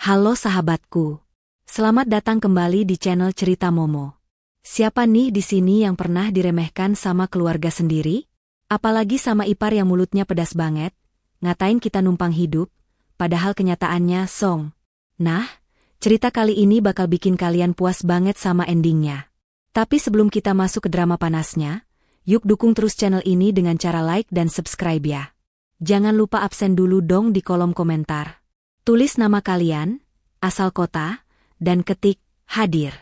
Halo sahabatku. Selamat datang kembali di channel Cerita Momo. Siapa nih di sini yang pernah diremehkan sama keluarga sendiri? Apalagi sama ipar yang mulutnya pedas banget, ngatain kita numpang hidup, padahal kenyataannya song. Nah, cerita kali ini bakal bikin kalian puas banget sama endingnya. Tapi sebelum kita masuk ke drama panasnya, yuk dukung terus channel ini dengan cara like dan subscribe ya. Jangan lupa absen dulu dong di kolom komentar. Tulis nama kalian, asal kota, dan ketik, hadir.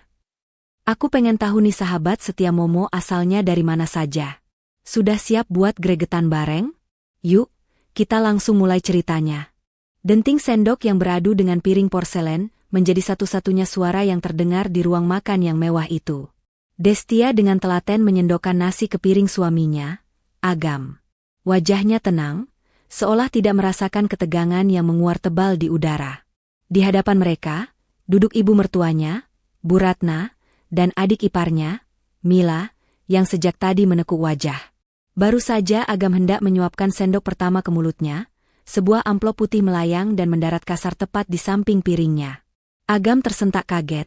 Aku pengen tahu nih sahabat setia Momo asalnya dari mana saja. Sudah siap buat gregetan bareng? Yuk, kita langsung mulai ceritanya. Denting sendok yang beradu dengan piring porselen menjadi satu-satunya suara yang terdengar di ruang makan yang mewah itu. Destia dengan telaten menyendokkan nasi ke piring suaminya, Agam. Wajahnya tenang, seolah tidak merasakan ketegangan yang menguar tebal di udara. Di hadapan mereka, duduk ibu mertuanya, Bu Ratna, dan adik iparnya, Mila, yang sejak tadi menekuk wajah. Baru saja Agam hendak menyuapkan sendok pertama ke mulutnya, sebuah amplop putih melayang dan mendarat kasar tepat di samping piringnya. Agam tersentak kaget,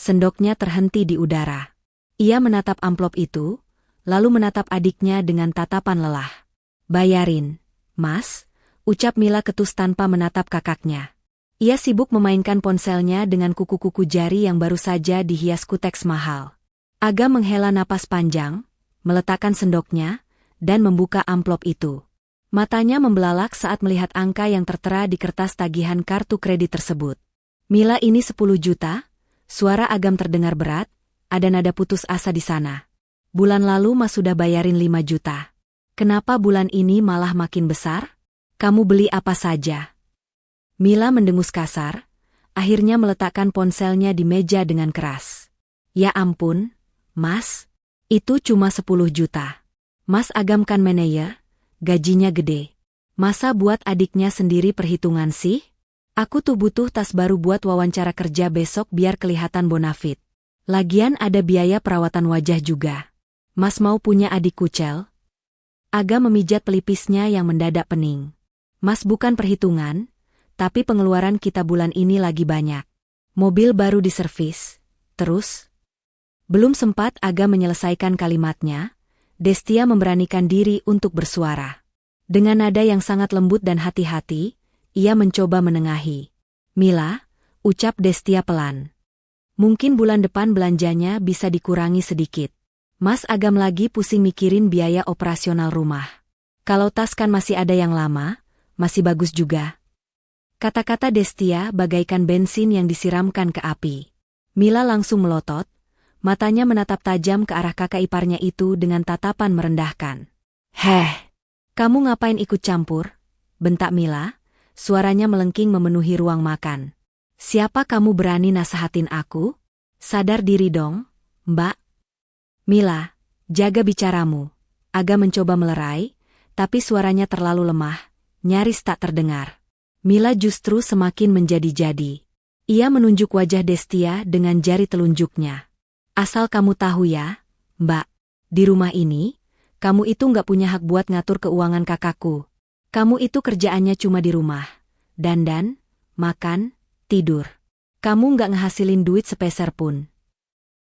sendoknya terhenti di udara. Ia menatap amplop itu, lalu menatap adiknya dengan tatapan lelah. "Bayarin, Mas," ucap Mila ketus tanpa menatap kakaknya. Ia sibuk memainkan ponselnya dengan kuku-kuku jari yang baru saja dihias kuteks mahal. Agam menghela napas panjang, meletakkan sendoknya, dan membuka amplop itu. Matanya membelalak saat melihat angka yang tertera di kertas tagihan kartu kredit tersebut. "Mila, ini 10 juta, suara Agam terdengar berat, ada nada putus asa di sana. "Bulan lalu Mas sudah bayarin 5 juta. Kenapa bulan ini malah makin besar? Kamu beli apa saja?" Mila mendengus kasar, akhirnya meletakkan ponselnya di meja dengan keras. "Ya ampun, Mas, itu cuma 10 juta. Mas Agam kan manajer, gajinya gede. Masa buat adiknya sendiri perhitungan sih? Aku tuh butuh tas baru buat wawancara kerja besok biar kelihatan bonafit. Lagian ada biaya perawatan wajah juga. Mas mau punya adik kucel?" Agam memijat pelipisnya yang mendadak pening. "Mas, bukan perhitungan, tapi pengeluaran kita bulan ini lagi banyak. Mobil baru diservis, terus..." Belum sempat Agam menyelesaikan kalimatnya, Destia memberanikan diri untuk bersuara. Dengan nada yang sangat lembut dan hati-hati, ia mencoba menengahi. "Mila," ucap Destia pelan. "Mungkin bulan depan belanjanya bisa dikurangi sedikit. Mas Agam lagi pusing mikirin biaya operasional rumah. Kalau tas kan masih ada yang lama, masih bagus juga." Kata-kata Destia bagaikan bensin yang disiramkan ke api. Mila langsung melotot, matanya menatap tajam ke arah kakak iparnya itu dengan tatapan merendahkan. "Heh, kamu ngapain ikut campur?" bentak Mila, suaranya melengking memenuhi ruang makan. "Siapa kamu berani nasehatin aku? Sadar diri dong, Mbak." "Mila, jaga bicaramu." Agam mencoba melerai, tapi suaranya terlalu lemah, nyaris tak terdengar. Mila justru semakin menjadi-jadi. Ia menunjuk wajah Destia dengan jari telunjuknya. "Asal kamu tahu ya, Mbak, di rumah ini, kamu itu nggak punya hak buat ngatur keuangan kakakku. Kamu itu kerjaannya cuma di rumah, dandan, makan, tidur. Kamu nggak ngehasilin duit sepeser pun."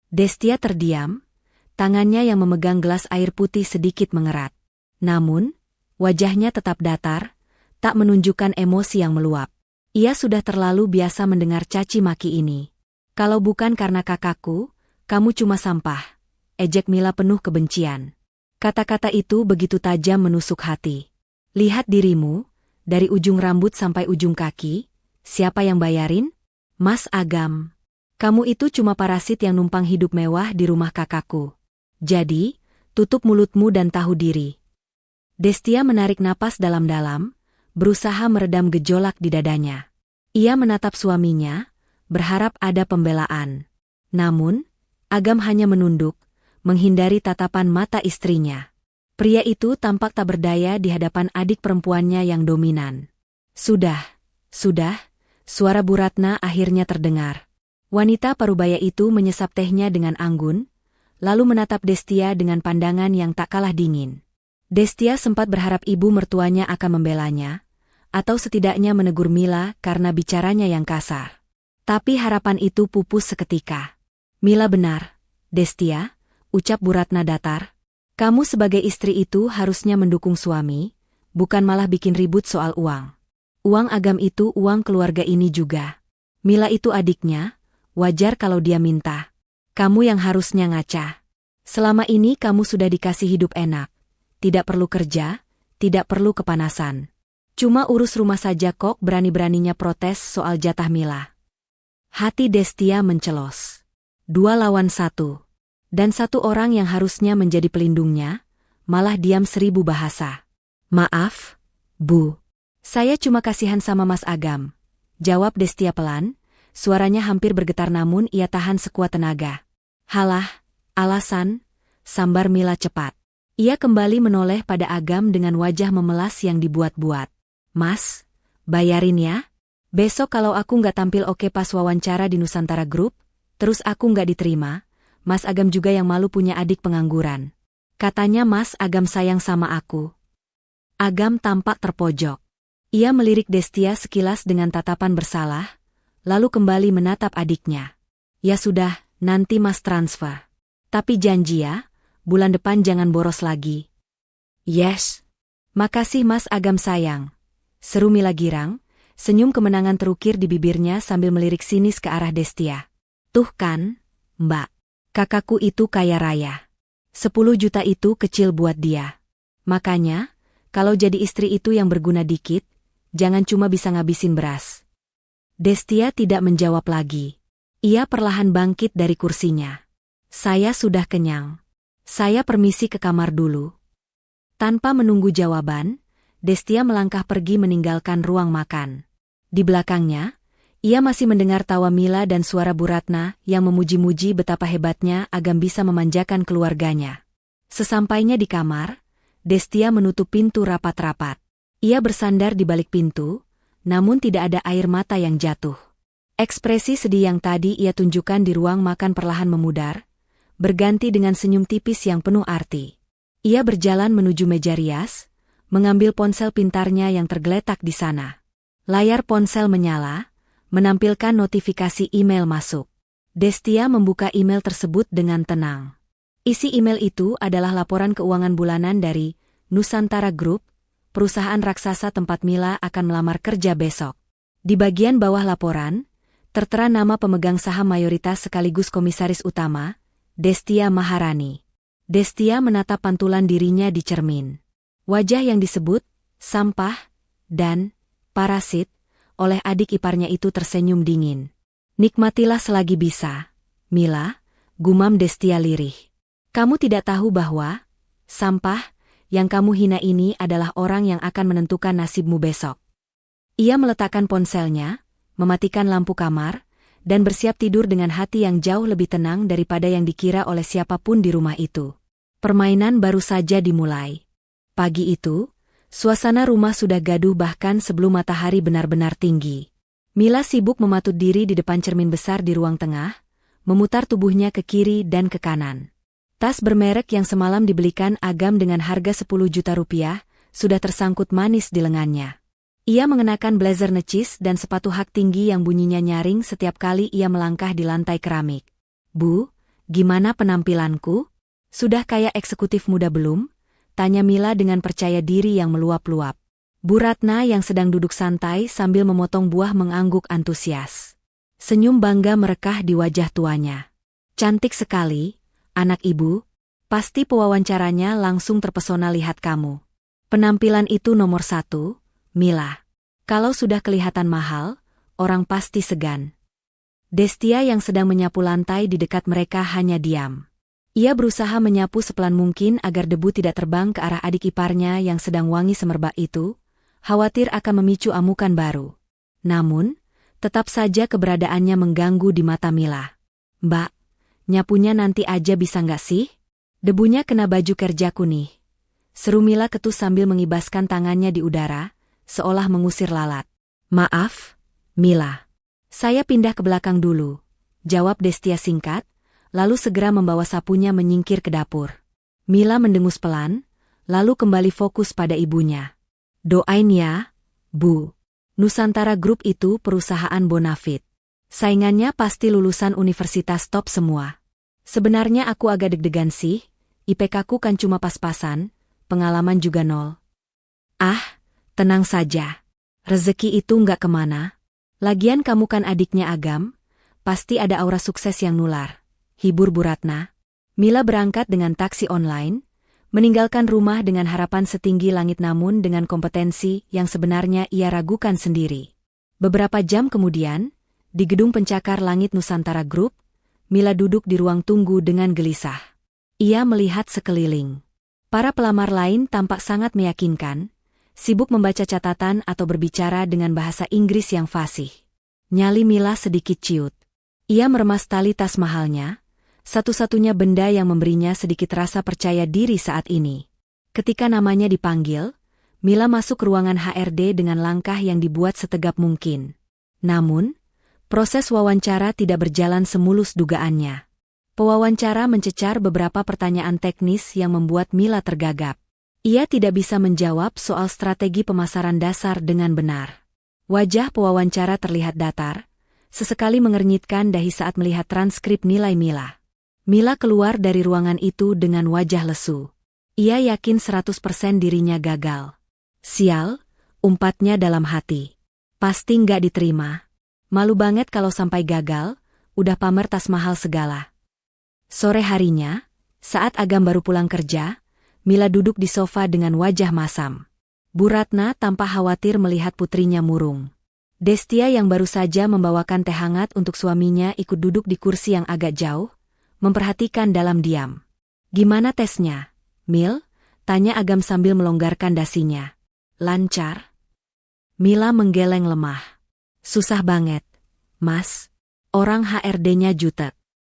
Destia terdiam, tangannya yang memegang gelas air putih sedikit mengerat. Namun, wajahnya tetap datar, tak menunjukkan emosi yang meluap. Ia sudah terlalu biasa mendengar caci maki ini. "Kalau bukan karena kakakku, kamu cuma sampah," ejek Mila penuh kebencian. Kata-kata itu begitu tajam menusuk hati. "Lihat dirimu, dari ujung rambut sampai ujung kaki, siapa yang bayarin? Mas Agam. Kamu itu cuma parasit yang numpang hidup mewah di rumah kakakku. Jadi, tutup mulutmu dan tahu diri." Destia menarik napas dalam-dalam, berusaha meredam gejolak di dadanya. Ia menatap suaminya, berharap ada pembelaan. Namun, Agam hanya menunduk, menghindari tatapan mata istrinya. Pria itu tampak tak berdaya di hadapan adik perempuannya yang dominan. Sudah, suara Bu Ratna akhirnya terdengar. Wanita parubaya itu menyesap tehnya dengan anggun, lalu menatap Destia dengan pandangan yang tak kalah dingin. Destia sempat berharap ibu mertuanya akan membelanya, atau setidaknya menegur Mila karena bicaranya yang kasar. Tapi harapan itu pupus seketika. Mila benar, Destia, ucap Bu Ratna datar. Kamu sebagai istri itu harusnya mendukung suami, bukan malah bikin ribut soal uang. Uang Agam itu uang keluarga ini juga. Mila itu adiknya, wajar kalau dia minta. Kamu yang harusnya ngaca. Selama ini kamu sudah dikasih hidup enak. Tidak perlu kerja, tidak perlu kepanasan. Cuma urus rumah saja kok berani-beraninya protes soal jatah Mila. Hati Destia mencelos. 2 lawan 1. Dan satu orang yang harusnya menjadi pelindungnya, malah diam 1000 bahasa. Maaf, Bu. Saya cuma kasihan sama Mas Agam. Jawab Destia pelan, suaranya hampir bergetar namun ia tahan sekuat tenaga. Halah, alasan, sambar Mila cepat. Ia kembali menoleh pada Agam dengan wajah memelas yang dibuat-buat. Mas, bayarin ya. Besok kalau aku nggak tampil oke pas wawancara di Nusantara Group, terus aku nggak diterima, Mas Agam juga yang malu punya adik pengangguran. Katanya Mas Agam sayang sama aku. Agam tampak terpojok. Ia melirik Destia sekilas dengan tatapan bersalah, lalu kembali menatap adiknya. Ya sudah, nanti Mas transfer. Tapi janji ya, bulan depan jangan boros lagi. Yes. Makasih Mas Agam sayang. Seru Mila girang. Senyum kemenangan terukir di bibirnya sambil melirik sinis ke arah Destia. Tuh kan, Mbak. Kakakku itu kaya raya. 10 juta itu kecil buat dia. Makanya, kalau jadi istri itu yang berguna dikit, jangan cuma bisa ngabisin beras. Destia tidak menjawab lagi. Ia perlahan bangkit dari kursinya. Saya sudah kenyang. Saya permisi ke kamar dulu. Tanpa menunggu jawaban, Destia melangkah pergi meninggalkan ruang makan. Di belakangnya, ia masih mendengar tawa Mila dan suara Bu Ratna yang memuji-muji betapa hebatnya Agam bisa memanjakan keluarganya. Sesampainya di kamar, Destia menutup pintu rapat-rapat. Ia bersandar di balik pintu, namun tidak ada air mata yang jatuh. Ekspresi sedih yang tadi ia tunjukkan di ruang makan perlahan memudar, berganti dengan senyum tipis yang penuh arti. Ia berjalan menuju meja rias, mengambil ponsel pintarnya yang tergeletak di sana. Layar ponsel menyala, menampilkan notifikasi email masuk. Destia membuka email tersebut dengan tenang. Isi email itu adalah laporan keuangan bulanan dari Nusantara Group, perusahaan raksasa tempat Mila akan melamar kerja besok. Di bagian bawah laporan, tertera nama pemegang saham mayoritas sekaligus komisaris utama, Destia Maharani. Destia menatap pantulan dirinya di cermin. Wajah yang disebut sampah dan parasit oleh adik iparnya itu tersenyum dingin. Nikmatilah selagi bisa, Mila, gumam Destia lirih. Kamu tidak tahu bahwa sampah yang kamu hina ini adalah orang yang akan menentukan nasibmu besok. Ia meletakkan ponselnya, mematikan lampu kamar, dan bersiap tidur dengan hati yang jauh lebih tenang daripada yang dikira oleh siapapun di rumah itu. Permainan baru saja dimulai. Pagi itu, suasana rumah sudah gaduh bahkan sebelum matahari benar-benar tinggi. Mila sibuk mematut diri di depan cermin besar di ruang tengah, memutar tubuhnya ke kiri dan ke kanan. Tas bermerek yang semalam dibelikan Agam dengan harga 10 juta rupiah, sudah tersangkut manis di lengannya. Ia mengenakan blazer necis dan sepatu hak tinggi yang bunyinya nyaring setiap kali ia melangkah di lantai keramik. Bu, gimana penampilanku? Sudah kayak eksekutif muda belum? Tanya Mila dengan percaya diri yang meluap-luap. Bu Ratna yang sedang duduk santai sambil memotong buah mengangguk antusias. Senyum bangga merekah di wajah tuanya. Cantik sekali, anak ibu. Pasti pewawancaranya langsung terpesona lihat kamu. Penampilan itu nomor 1, Mila. Kalau sudah kelihatan mahal, orang pasti segan. Destia yang sedang menyapu lantai di dekat mereka hanya diam. Ia berusaha menyapu sepelan mungkin agar debu tidak terbang ke arah adik iparnya yang sedang wangi semerbak itu, khawatir akan memicu amukan baru. Namun, tetap saja keberadaannya mengganggu di mata Mila. Mbak, nyapunya nanti aja bisa nggak sih? Debunya kena baju kerjaku nih. Seru Mila ketus sambil mengibaskan tangannya di udara, seolah mengusir lalat. Maaf, Mila. Saya pindah ke belakang dulu, jawab Destia singkat, lalu segera membawa sapunya menyingkir ke dapur. Mila mendengus pelan, lalu kembali fokus pada ibunya. Doain ya, Bu. Nusantara Group itu perusahaan bonafit. Saingannya pasti lulusan universitas top semua. Sebenarnya aku agak deg-degan sih, IPK-ku kan cuma pas-pasan, pengalaman juga nol. Ah, tenang saja. Rezeki itu nggak kemana. Lagian kamu kan adiknya Agam, pasti ada aura sukses yang nular. Hibur Bu Ratna. Mila berangkat dengan taksi online, meninggalkan rumah dengan harapan setinggi langit namun dengan kompetensi yang sebenarnya ia ragukan sendiri. Beberapa jam kemudian, di gedung pencakar langit Nusantara Group, Mila duduk di ruang tunggu dengan gelisah. Ia melihat sekeliling. Para pelamar lain tampak sangat meyakinkan, sibuk membaca catatan atau berbicara dengan bahasa Inggris yang fasih. Nyali Mila sedikit ciut. Ia meremas tali tas mahalnya, satu-satunya benda yang memberinya sedikit rasa percaya diri saat ini. Ketika namanya dipanggil, Mila masuk ke ruangan HRD dengan langkah yang dibuat setegap mungkin. Namun, proses wawancara tidak berjalan semulus dugaannya. Pewawancara mencecar beberapa pertanyaan teknis yang membuat Mila tergagap. Ia tidak bisa menjawab soal strategi pemasaran dasar dengan benar. Wajah pewawancara terlihat datar, sesekali mengernyitkan dahi saat melihat transkrip nilai Mila. Mila keluar dari ruangan itu dengan wajah lesu. Ia yakin 100% dirinya gagal. Sial, umpatnya dalam hati. Pasti nggak diterima. Malu banget kalau sampai gagal, udah pamer tas mahal segala. Sore harinya, saat Agam baru pulang kerja, Mila duduk di sofa dengan wajah masam. Bu Ratna tampak khawatir melihat putrinya murung. Destia yang baru saja membawakan teh hangat untuk suaminya ikut duduk di kursi yang agak jauh, memperhatikan dalam diam. Gimana tesnya, Mil? Tanya Agam sambil melonggarkan dasinya. Lancar? Mila menggeleng lemah. Susah banget, Mas. Orang HRD-nya jutek.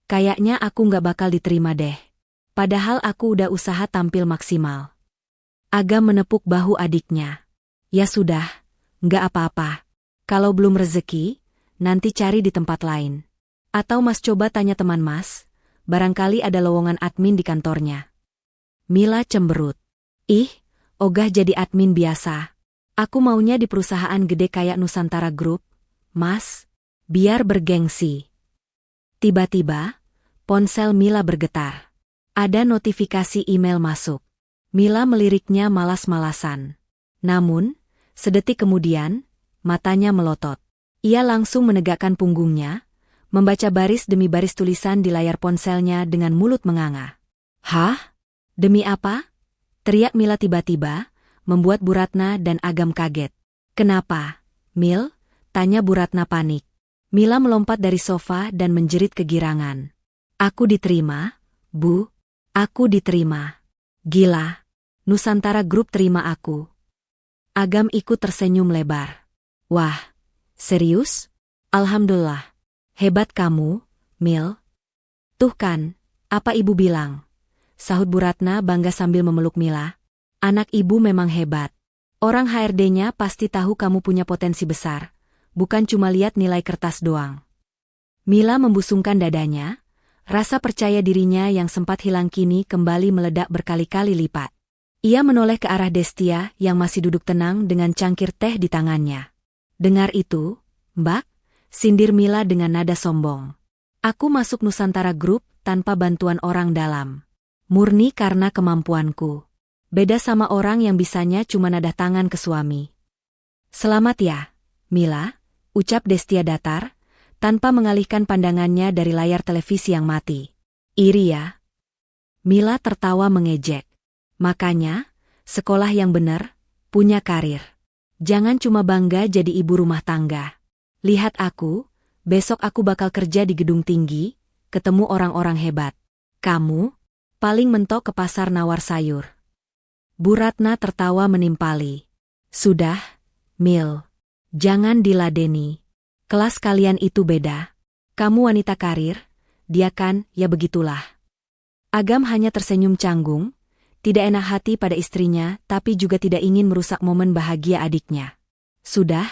Kayaknya aku nggak bakal diterima deh. Padahal aku udah usaha tampil maksimal. Agam menepuk bahu adiknya. Ya sudah, nggak apa-apa. Kalau belum rezeki, nanti cari di tempat lain. Atau Mas coba tanya teman Mas, barangkali ada lowongan admin di kantornya. Mila cemberut. Ih, ogah jadi admin biasa. Aku maunya di perusahaan gede kayak Nusantara Group, Mas. Biar bergengsi. Tiba-tiba, ponsel Mila bergetar. Ada notifikasi email masuk. Mila meliriknya malas-malasan. Namun, sedetik kemudian, matanya melotot. Ia langsung menegakkan punggungnya, membaca baris demi baris tulisan di layar ponselnya dengan mulut menganga. Hah? Demi apa? Teriak Mila tiba-tiba, membuat Bu Ratna dan Agam kaget. Kenapa, Mil? Tanya Bu Ratna panik. Mila melompat dari sofa dan menjerit kegirangan. Aku diterima, Bu. Aku diterima. Gila. Nusantara Group terima aku. Agam ikut tersenyum lebar. Wah, serius? Alhamdulillah. Hebat kamu, Mil. Tuh kan, apa ibu bilang? Sahut Bu Ratna bangga sambil memeluk Mila. Anak ibu memang hebat. Orang HRD-nya pasti tahu kamu punya potensi besar, bukan cuma lihat nilai kertas doang. Mila membusungkan dadanya, rasa percaya dirinya yang sempat hilang kini kembali meledak berkali-kali lipat. Ia menoleh ke arah Destia yang masih duduk tenang dengan cangkir teh di tangannya. Dengar itu, Mbak, sindir Mila dengan nada sombong. Aku masuk Nusantara Group tanpa bantuan orang dalam. Murni karena kemampuanku. Beda sama orang yang bisanya cuma nadah tangan ke suami. Selamat ya, Mila, ucap Destia datar, tanpa mengalihkan pandangannya dari layar televisi yang mati. Iri ya? Mila tertawa mengejek. Makanya, sekolah yang benar, punya karir. Jangan cuma bangga jadi ibu rumah tangga. Lihat aku, besok aku bakal kerja di gedung tinggi, ketemu orang-orang hebat. Kamu, paling mentok ke pasar nawar sayur. Bu Ratna tertawa menimpali. Sudah, Mil. Jangan diladeni. Kelas kalian itu beda. Kamu wanita karir, dia kan, ya begitulah. Agam hanya tersenyum canggung, tidak enak hati pada istrinya tapi juga tidak ingin merusak momen bahagia adiknya. Sudah,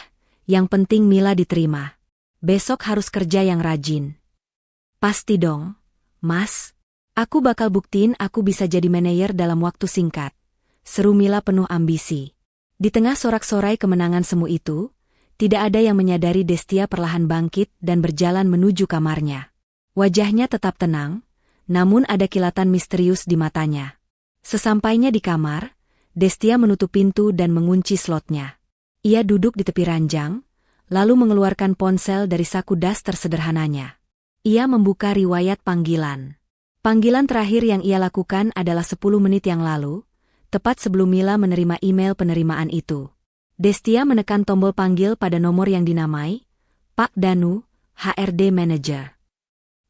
yang penting Mila diterima. Besok harus kerja yang rajin. Pasti dong, Mas. Aku bakal buktiin aku bisa jadi manajer dalam waktu singkat. Seru Mila penuh ambisi. Di tengah sorak-sorai kemenangan semu itu, Tidak ada yang menyadari Destia perlahan bangkit dan berjalan menuju kamarnya. Wajahnya tetap tenang, namun ada kilatan misterius di matanya. Sesampainya di kamar, Destia menutup pintu dan mengunci slotnya. Ia duduk di tepi ranjang, lalu mengeluarkan ponsel dari saku daster sederhananya. Ia membuka riwayat panggilan. Panggilan terakhir yang ia lakukan adalah 10 menit yang lalu, tepat sebelum Mila menerima email penerimaan itu. Destia menekan tombol panggil pada nomor yang dinamai, Pak Danu, HRD Manager.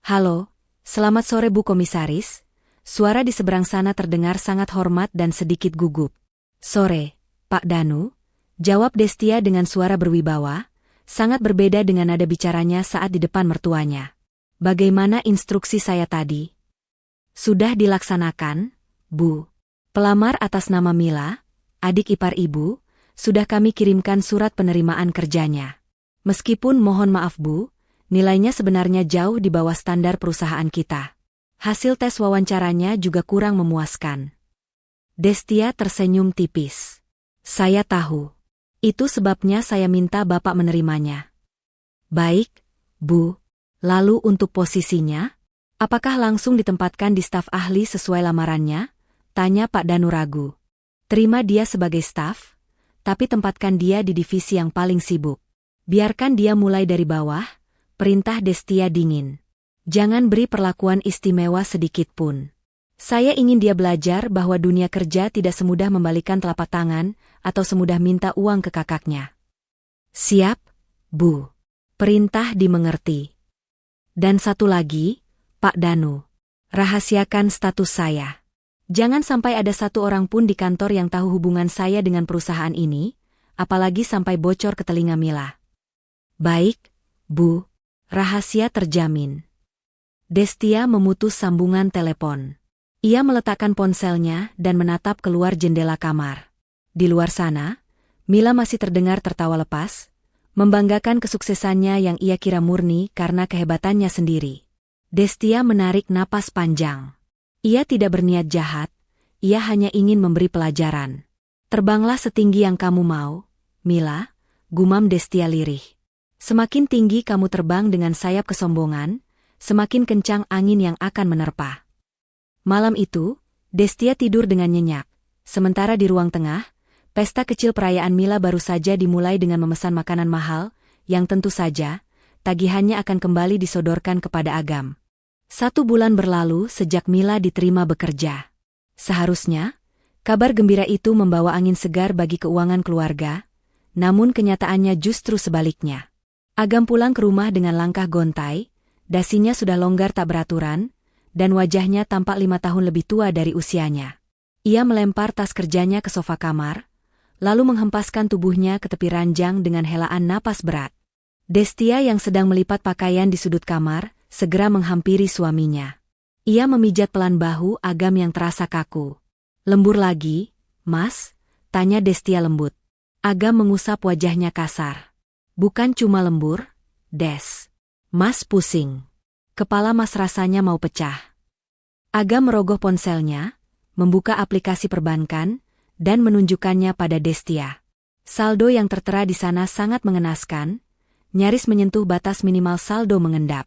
Halo, selamat sore Bu Komisaris. Suara di seberang sana terdengar sangat hormat dan sedikit gugup. Sore, Pak Danu, jawab Destia dengan suara berwibawa, sangat berbeda dengan nada bicaranya saat di depan mertuanya. Bagaimana instruksi saya tadi? Sudah dilaksanakan, Bu. Pelamar atas nama Mila, adik ipar Ibu, sudah kami kirimkan surat penerimaan kerjanya. Meskipun mohon maaf Bu, nilainya sebenarnya jauh di bawah standar perusahaan kita. Hasil tes wawancaranya juga kurang memuaskan. Destia tersenyum tipis. Saya tahu. Itu sebabnya saya minta Bapak menerimanya. Baik, Bu. Lalu untuk posisinya? Apakah langsung ditempatkan di staf ahli sesuai lamarannya? Tanya Pak Danu ragu. Terima dia sebagai staf, tapi tempatkan dia di divisi yang paling sibuk. Biarkan dia mulai dari bawah, perintah Destia dingin. Jangan beri perlakuan istimewa sedikit pun. Saya ingin dia belajar bahwa dunia kerja tidak semudah membalikan telapak tangan atau semudah minta uang ke kakaknya. Siap, Bu. Perintah dimengerti. Dan satu lagi, Pak Danu, rahasiakan status saya. Jangan sampai ada satu orang pun di kantor yang tahu hubungan saya dengan perusahaan ini, apalagi sampai bocor ke telinga Mila. Baik, Bu, rahasia terjamin. Destia memutus sambungan telepon. Ia meletakkan ponselnya dan menatap keluar jendela kamar. Di luar sana, Mila masih terdengar tertawa lepas, membanggakan kesuksesannya yang ia kira murni karena kehebatannya sendiri. Destia menarik napas panjang. Ia tidak berniat jahat, ia hanya ingin memberi pelajaran. Terbanglah setinggi yang kamu mau, Mila, gumam Destia lirih. Semakin tinggi kamu terbang dengan sayap kesombongan, semakin kencang angin yang akan menerpa. Malam itu, Destia tidur dengan nyenyak. Sementara di ruang tengah, pesta kecil perayaan Mila baru saja dimulai dengan memesan makanan mahal, yang tentu saja, tagihannya akan kembali disodorkan kepada Agam. 1 bulan berlalu sejak Mila diterima bekerja. Seharusnya, kabar gembira itu membawa angin segar bagi keuangan keluarga, namun kenyataannya justru sebaliknya. Agam pulang ke rumah dengan langkah gontai, dasinya sudah longgar tak beraturan, dan wajahnya tampak 5 tahun lebih tua dari usianya. Ia melempar tas kerjanya ke sofa kamar, lalu menghempaskan tubuhnya ke tepi ranjang dengan helaan napas berat. Destia yang sedang melipat pakaian di sudut kamar, segera menghampiri suaminya. Ia memijat pelan bahu Agam yang terasa kaku. Lembur lagi, Mas? Tanya Destia lembut. Agam mengusap wajahnya kasar. Bukan cuma lembur, Des. Mas pusing. Kepala Mas rasanya mau pecah. Agam merogoh ponselnya, membuka aplikasi perbankan, dan menunjukkannya pada Destia. Saldo yang tertera di sana sangat mengenaskan, nyaris menyentuh batas minimal saldo mengendap.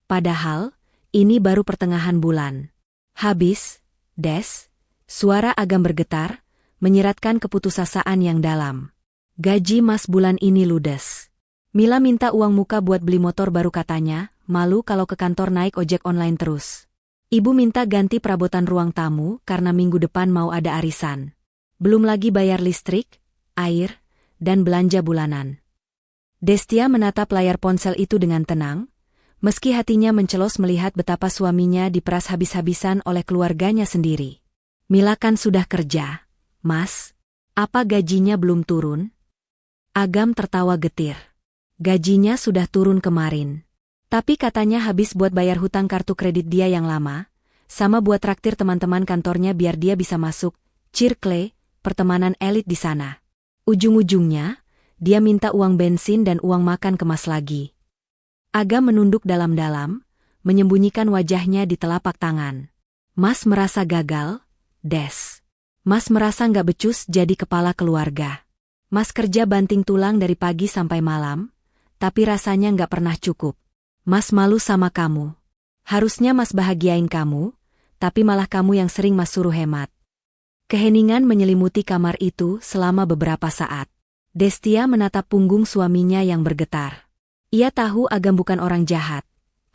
Padahal, ini baru pertengahan bulan. Habis, Des, suara Agam bergetar, menyiratkan keputusasaan yang dalam. Gaji Mas bulan ini ludes. Mila minta uang muka buat beli motor baru katanya, malu kalau ke kantor naik ojek online terus. Ibu minta ganti perabotan ruang tamu karena minggu depan mau ada arisan. Belum lagi bayar listrik, air, dan belanja bulanan. Destia menatap layar ponsel itu dengan tenang, meski hatinya mencelos melihat betapa suaminya diperas habis-habisan oleh keluarganya sendiri. Mila kan sudah kerja, Mas. Apa gajinya belum turun? Agam tertawa getir. Gajinya sudah turun kemarin. Tapi katanya habis buat bayar hutang kartu kredit dia yang lama, sama buat traktir teman-teman kantornya biar dia bisa masuk Circle, pertemanan elit di sana. Ujung-ujungnya, dia minta uang bensin dan uang makan kemas lagi. Agam menunduk dalam-dalam, menyembunyikan wajahnya di telapak tangan. Mas merasa gagal, Des. Mas merasa nggak becus jadi kepala keluarga. Mas kerja banting tulang dari pagi sampai malam, tapi rasanya nggak pernah cukup. Mas malu sama kamu. Harusnya Mas bahagiain kamu, tapi malah kamu yang sering Mas suruh hemat. Keheningan menyelimuti kamar itu selama beberapa saat. Destia menatap punggung suaminya yang bergetar. Ia tahu Agam bukan orang jahat.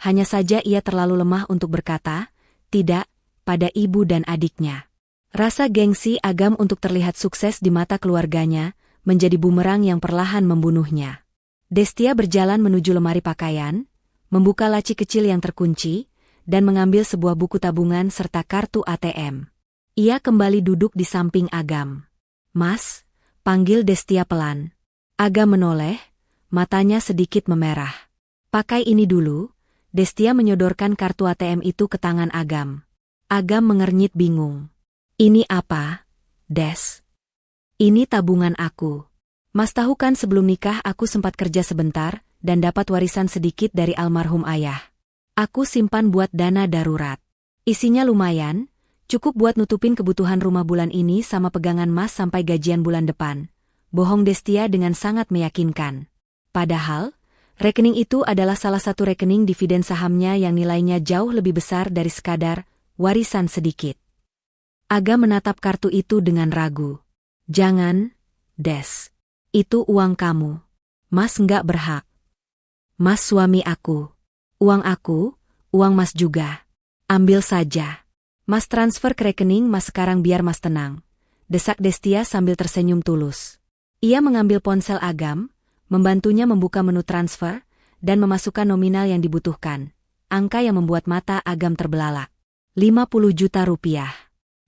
Hanya saja ia terlalu lemah untuk berkata, tidak, pada ibu dan adiknya. Rasa gengsi Agam untuk terlihat sukses di mata keluarganya menjadi bumerang yang perlahan membunuhnya. Destia berjalan menuju lemari pakaian, membuka laci kecil yang terkunci, dan mengambil sebuah buku tabungan serta kartu ATM. Ia kembali duduk di samping Agam. Mas, panggil Destia pelan. Agam menoleh, matanya sedikit memerah. Pakai ini dulu. Destia menyodorkan kartu ATM itu ke tangan Agam. Agam mengernyit bingung. Ini apa, Des? Ini tabungan aku. Mas tahu kan sebelum nikah aku sempat kerja sebentar dan dapat warisan sedikit dari almarhum ayah. Aku simpan buat dana darurat. Isinya lumayan, cukup buat nutupin kebutuhan rumah bulan ini sama pegangan Mas sampai gajian bulan depan. Bohong Destia dengan sangat meyakinkan. Padahal, rekening itu adalah salah satu rekening dividen sahamnya yang nilainya jauh lebih besar dari sekadar warisan sedikit. Agam menatap kartu itu dengan ragu. Jangan, Des. Itu uang kamu. Mas nggak berhak. Mas suami aku. Uang aku, uang Mas juga. Ambil saja. Mas transfer ke rekening Mas sekarang biar Mas tenang. Desak Destia sambil tersenyum tulus. Ia mengambil ponsel Agam, membantunya membuka menu transfer, dan memasukkan nominal yang dibutuhkan. Angka yang membuat mata Agam terbelalak. 50 juta rupiah.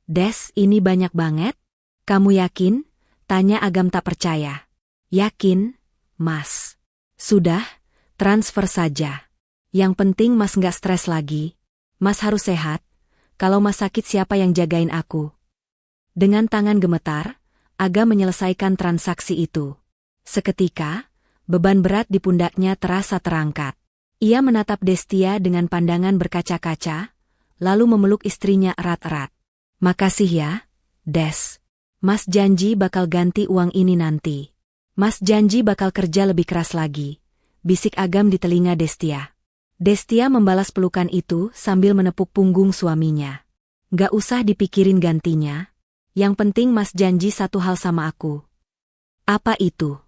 Des, ini banyak banget? Kamu yakin? Tanya Agam tak percaya. Yakin, Mas. Sudah, transfer saja. Yang penting Mas nggak stres lagi. Mas harus sehat. Kalau Mas sakit siapa yang jagain aku? Dengan tangan gemetar, Agam menyelesaikan transaksi itu. Seketika, beban berat di pundaknya terasa terangkat. Ia menatap Destia dengan pandangan berkaca-kaca, lalu memeluk istrinya erat-erat. Makasih ya, Des. Mas janji bakal ganti uang ini nanti. Mas janji bakal kerja lebih keras lagi, bisik Agam di telinga Destia. Destia membalas pelukan itu sambil menepuk punggung suaminya. Gak usah dipikirin gantinya. Yang penting Mas janji satu hal sama aku. Apa itu?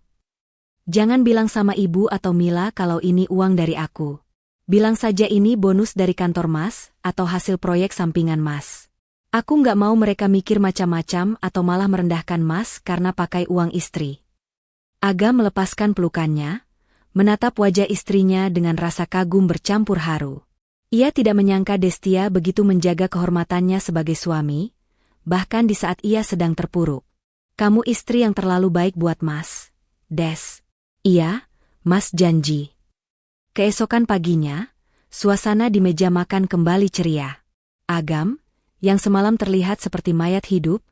Jangan bilang sama ibu atau Mila kalau ini uang dari aku. Bilang saja ini bonus dari kantor Mas atau hasil proyek sampingan Mas. Aku nggak mau mereka mikir macam-macam atau malah merendahkan Mas karena pakai uang istri. Agam melepaskan pelukannya, menatap wajah istrinya dengan rasa kagum bercampur haru. Ia tidak menyangka Destia begitu menjaga kehormatannya sebagai suami, bahkan di saat ia sedang terpuruk. Kamu istri yang terlalu baik buat Mas, Des. Iya, Mas janji. Keesokan paginya, suasana di meja makan kembali ceria. Agam, yang semalam terlihat seperti mayat hidup,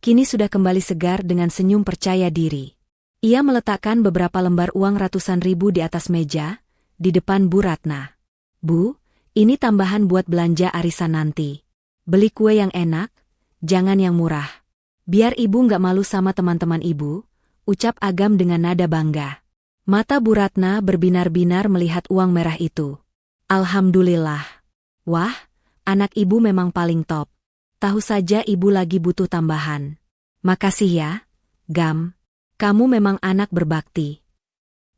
kini sudah kembali segar dengan senyum percaya diri. Ia meletakkan beberapa lembar uang ratusan ribu di atas meja, di depan Bu Ratna. Bu, ini tambahan buat belanja arisan nanti. Beli kue yang enak, jangan yang murah. Biar ibu nggak malu sama teman-teman ibu, ucap Agam dengan nada bangga. Mata Bu Ratna berbinar-binar melihat uang merah itu. Alhamdulillah. Wah, anak ibu memang paling top. Tahu saja ibu lagi butuh tambahan. Makasih ya, Gam. Kamu memang anak berbakti.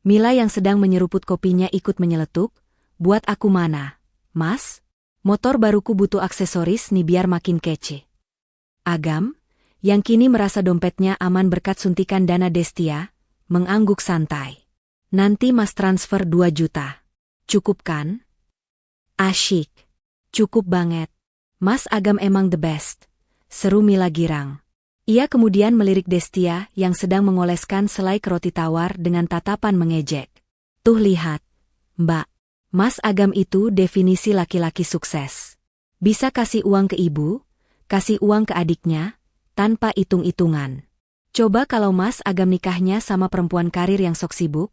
Mila yang sedang menyeruput kopinya ikut menyeletuk. Buat aku mana, Mas? Motor baruku butuh aksesoris nih biar makin kece. Agam, yang kini merasa dompetnya aman berkat suntikan dana Destia, mengangguk santai. Nanti Mas transfer 2 juta. Cukup kan? Asyik. Cukup banget. Mas Agam emang the best. Seru Mila girang. Ia kemudian melirik Destia yang sedang mengoleskan selai roti tawar dengan tatapan mengejek. Tuh lihat, Mbak. Mas Agam itu definisi laki-laki sukses. Bisa kasih uang ke ibu, kasih uang ke adiknya, tanpa hitung-hitungan. Coba kalau Mas Agam nikahnya sama perempuan karir yang sok sibuk,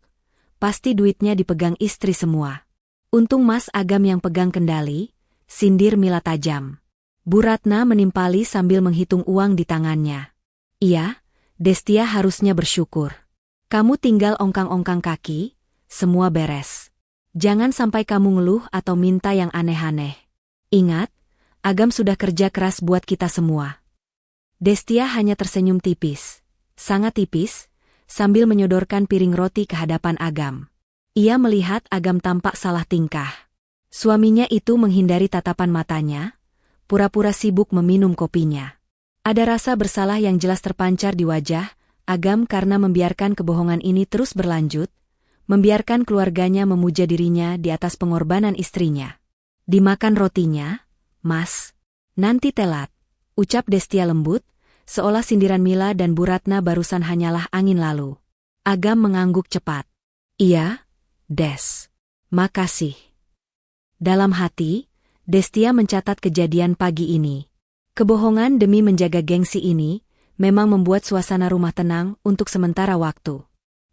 pasti duitnya dipegang istri semua. Untung Mas Agam yang pegang kendali, sindir Mila tajam. Bu Ratna menimpali sambil menghitung uang di tangannya. Iya, Destia harusnya bersyukur. Kamu tinggal ongkang-ongkang kaki, semua beres. Jangan sampai kamu ngeluh atau minta yang aneh-aneh. Ingat, Agam sudah kerja keras buat kita semua. Destia hanya tersenyum tipis, sangat tipis, sambil menyodorkan piring roti ke hadapan Agam. Ia melihat Agam tampak salah tingkah. Suaminya itu menghindari tatapan matanya, pura-pura sibuk meminum kopinya. Ada rasa bersalah yang jelas terpancar di wajah Agam karena membiarkan kebohongan ini terus berlanjut, membiarkan keluarganya memuja dirinya di atas pengorbanan istrinya. Dimakan rotinya, Mas. Nanti telat, ucap Destia lembut, seolah sindiran Mila dan Bu Ratna barusan hanyalah angin lalu. Agam mengangguk cepat. Iya, Des. Makasih. Dalam hati, Destia mencatat kejadian pagi ini. Kebohongan demi menjaga gengsi ini memang membuat suasana rumah tenang untuk sementara waktu.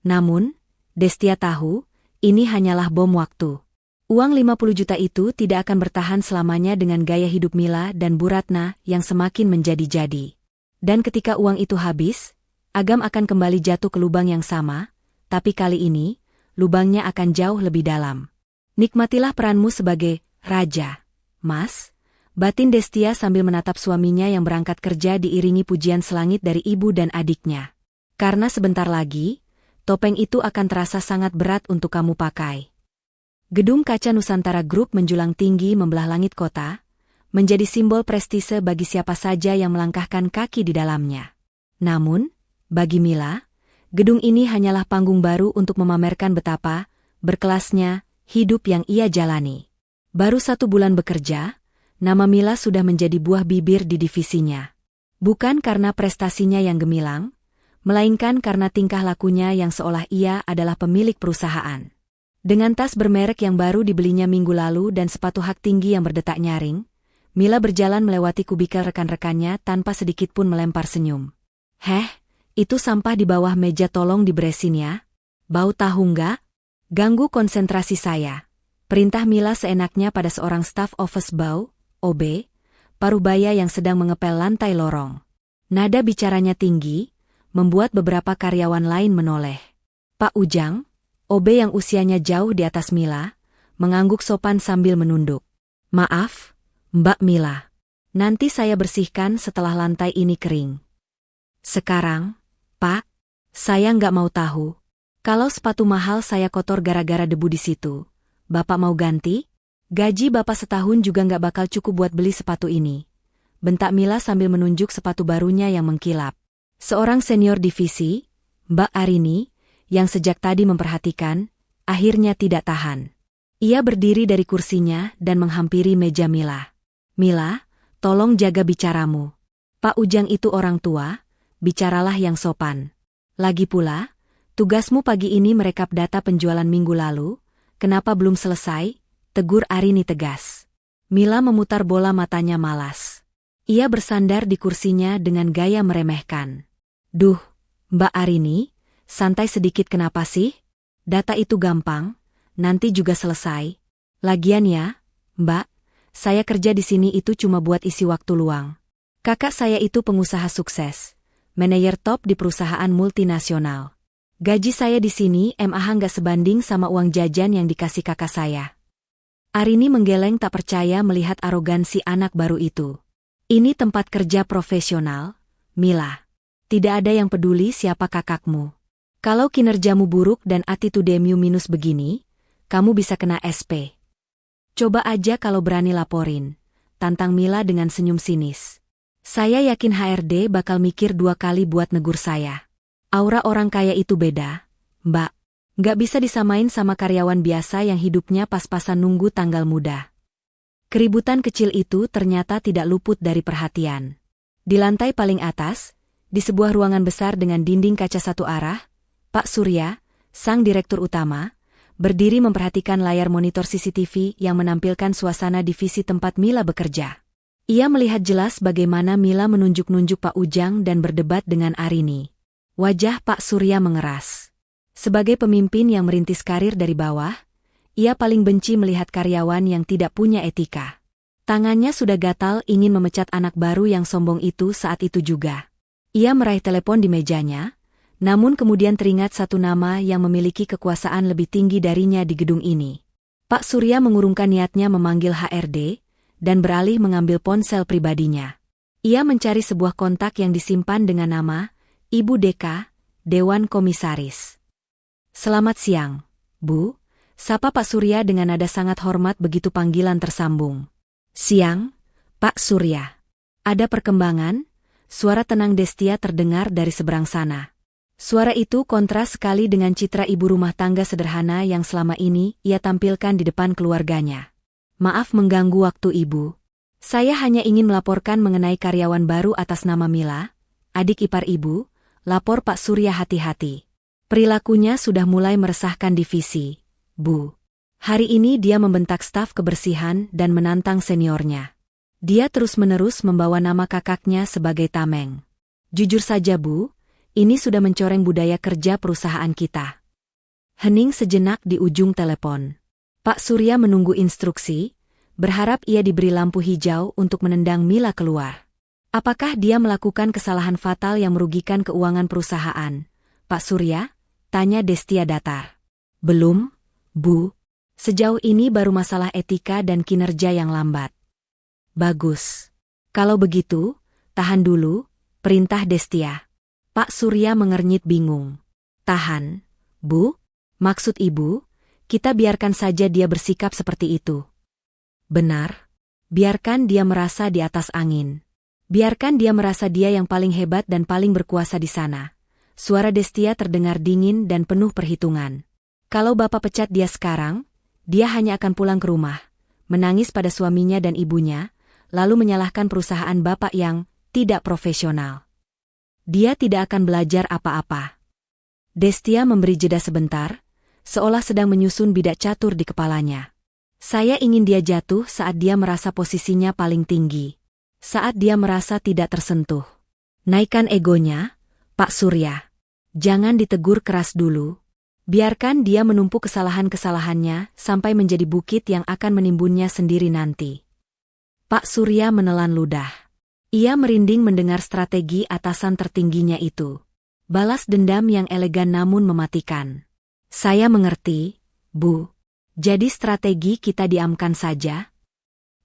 Namun, Destia tahu, ini hanyalah bom waktu. Uang 50 juta itu tidak akan bertahan selamanya dengan gaya hidup Mila dan Bu Ratna yang semakin menjadi-jadi. Dan ketika uang itu habis, Agam akan kembali jatuh ke lubang yang sama, tapi kali ini, lubangnya akan jauh lebih dalam. Nikmatilah peranmu sebagai raja, Mas. Batin Destia sambil menatap suaminya yang berangkat kerja diiringi pujian selangit dari ibu dan adiknya. Karena sebentar lagi, topeng itu akan terasa sangat berat untuk kamu pakai. Gedung kaca Nusantara Group menjulang tinggi membelah langit kota, menjadi simbol prestise bagi siapa saja yang melangkahkan kaki di dalamnya. Namun, bagi Mila, gedung ini hanyalah panggung baru untuk memamerkan betapa berkelasnya hidup yang ia jalani. Baru 1 bulan bekerja, nama Mila sudah menjadi buah bibir di divisinya. Bukan karena prestasinya yang gemilang, melainkan karena tingkah lakunya yang seolah ia adalah pemilik perusahaan. Dengan tas bermerek yang baru dibelinya minggu lalu dan sepatu hak tinggi yang berdetak nyaring, Mila berjalan melewati kubikel rekan-rekannya tanpa sedikitpun melempar senyum. Heh, itu sampah di bawah meja tolong diberesin ya. Bau tahu nggak? Ganggu konsentrasi saya. Perintah Mila seenaknya pada seorang staf office bau, OB, parubaya yang sedang mengepel lantai lorong. Nada bicaranya tinggi, membuat beberapa karyawan lain menoleh. Pak Ujang, OB yang usianya jauh di atas Mila, mengangguk sopan sambil menunduk. Maaf, Mbak Mila. Nanti saya bersihkan setelah lantai ini kering. Sekarang, Pak, saya nggak mau tahu. Kalau sepatu mahal saya kotor gara-gara debu di situ, Bapak mau ganti? Gaji Bapak setahun juga nggak bakal cukup buat beli sepatu ini. Bentak Mila sambil menunjuk sepatu barunya yang mengkilap. Seorang senior divisi, Mbak Arini, yang sejak tadi memperhatikan, akhirnya tidak tahan. Ia berdiri dari kursinya dan menghampiri meja Mila. Mila, tolong jaga bicaramu. Pak Ujang itu orang tua, bicaralah yang sopan. Lagi pula, tugasmu pagi ini merekap data penjualan minggu lalu, kenapa belum selesai? Tegur Arini tegas. Mila memutar bola matanya malas. Ia bersandar di kursinya dengan gaya meremehkan. Duh, Mbak Arini, santai sedikit kenapa sih? Data itu gampang, nanti juga selesai. Lagian ya, Mbak, saya kerja di sini itu cuma buat isi waktu luang. Kakak saya itu pengusaha sukses, manajer top di perusahaan multinasional. Gaji saya di sini MAH nggak sebanding sama uang jajan yang dikasih kakak saya. Arini menggeleng tak percaya melihat arogansi anak baru itu. Ini tempat kerja profesional, Mila. Tidak ada yang peduli siapa kakakmu. Kalau kinerjamu buruk dan attitudemu minus begini, kamu bisa kena SP. Coba aja kalau berani laporin, tantang Mila dengan senyum sinis. Saya yakin HRD bakal mikir 2 kali buat negur saya. Aura orang kaya itu beda, Mbak. Nggak bisa disamain sama karyawan biasa yang hidupnya pas-pasan nunggu tanggal muda. Keributan kecil itu ternyata tidak luput dari perhatian. Di lantai paling atas, di sebuah ruangan besar dengan dinding kaca satu arah, Pak Surya, sang direktur utama, berdiri memperhatikan layar monitor CCTV yang menampilkan suasana divisi tempat Mila bekerja. Ia melihat jelas bagaimana Mila menunjuk-nunjuk Pak Ujang dan berdebat dengan Arini. Wajah Pak Surya mengeras. Sebagai pemimpin yang merintis karir dari bawah, ia paling benci melihat karyawan yang tidak punya etika. Tangannya sudah gatal ingin memecat anak baru yang sombong itu saat itu juga. Ia meraih telepon di mejanya, namun kemudian teringat satu nama yang memiliki kekuasaan lebih tinggi darinya di gedung ini. Pak Surya mengurungkan niatnya memanggil HRD, dan beralih mengambil ponsel pribadinya. Ia mencari sebuah kontak yang disimpan dengan nama, Ibu Deka, Dewan Komisaris. "Selamat siang, Bu," sapa Pak Surya dengan nada sangat hormat begitu panggilan tersambung. "Siang, Pak Surya. Ada perkembangan?" Suara tenang Destia terdengar dari seberang sana. Suara itu kontras sekali dengan citra ibu rumah tangga sederhana yang selama ini ia tampilkan di depan keluarganya. "Maaf mengganggu waktu Ibu. Saya hanya ingin melaporkan mengenai karyawan baru atas nama Mila, adik ipar Ibu," lapor Pak Surya hati-hati. "Perilakunya sudah mulai meresahkan divisi, Bu. Hari ini dia membentak staf kebersihan dan menantang seniornya. Dia terus-menerus membawa nama kakaknya sebagai tameng. Jujur saja Bu, ini sudah mencoreng budaya kerja perusahaan kita." Hening sejenak di ujung telepon. Pak Surya menunggu instruksi, berharap ia diberi lampu hijau untuk menendang Mila keluar. Apakah dia melakukan kesalahan fatal yang merugikan keuangan perusahaan, Pak Surya? Tanya Destia datar. "Belum, Bu. Sejauh ini baru masalah etika dan kinerja yang lambat." "Bagus. Kalau begitu, tahan dulu," perintah Destia. Pak Surya mengernyit bingung. "Tahan, Bu? Maksud Ibu, kita biarkan saja dia bersikap seperti itu?" "Benar. Biarkan dia merasa di atas angin. Biarkan dia merasa dia yang paling hebat dan paling berkuasa di sana." Suara Destia terdengar dingin dan penuh perhitungan. "Kalau Bapak pecat dia sekarang, dia hanya akan pulang ke rumah, menangis pada suaminya dan ibunya, lalu menyalahkan perusahaan Bapak yang tidak profesional. Dia tidak akan belajar apa-apa." Destia memberi jeda sebentar, seolah sedang menyusun bidak catur di kepalanya. "Saya ingin dia jatuh saat dia merasa posisinya paling tinggi. Saat dia merasa tidak tersentuh. Naikkan egonya, Pak Surya. Jangan ditegur keras dulu. Biarkan dia menumpuk kesalahan-kesalahannya sampai menjadi bukit yang akan menimbunnya sendiri nanti." Pak Surya menelan ludah. Ia merinding mendengar strategi atasan tertingginya itu. Balas dendam yang elegan namun mematikan. "Saya mengerti, Bu. Jadi strategi kita diamkan saja?"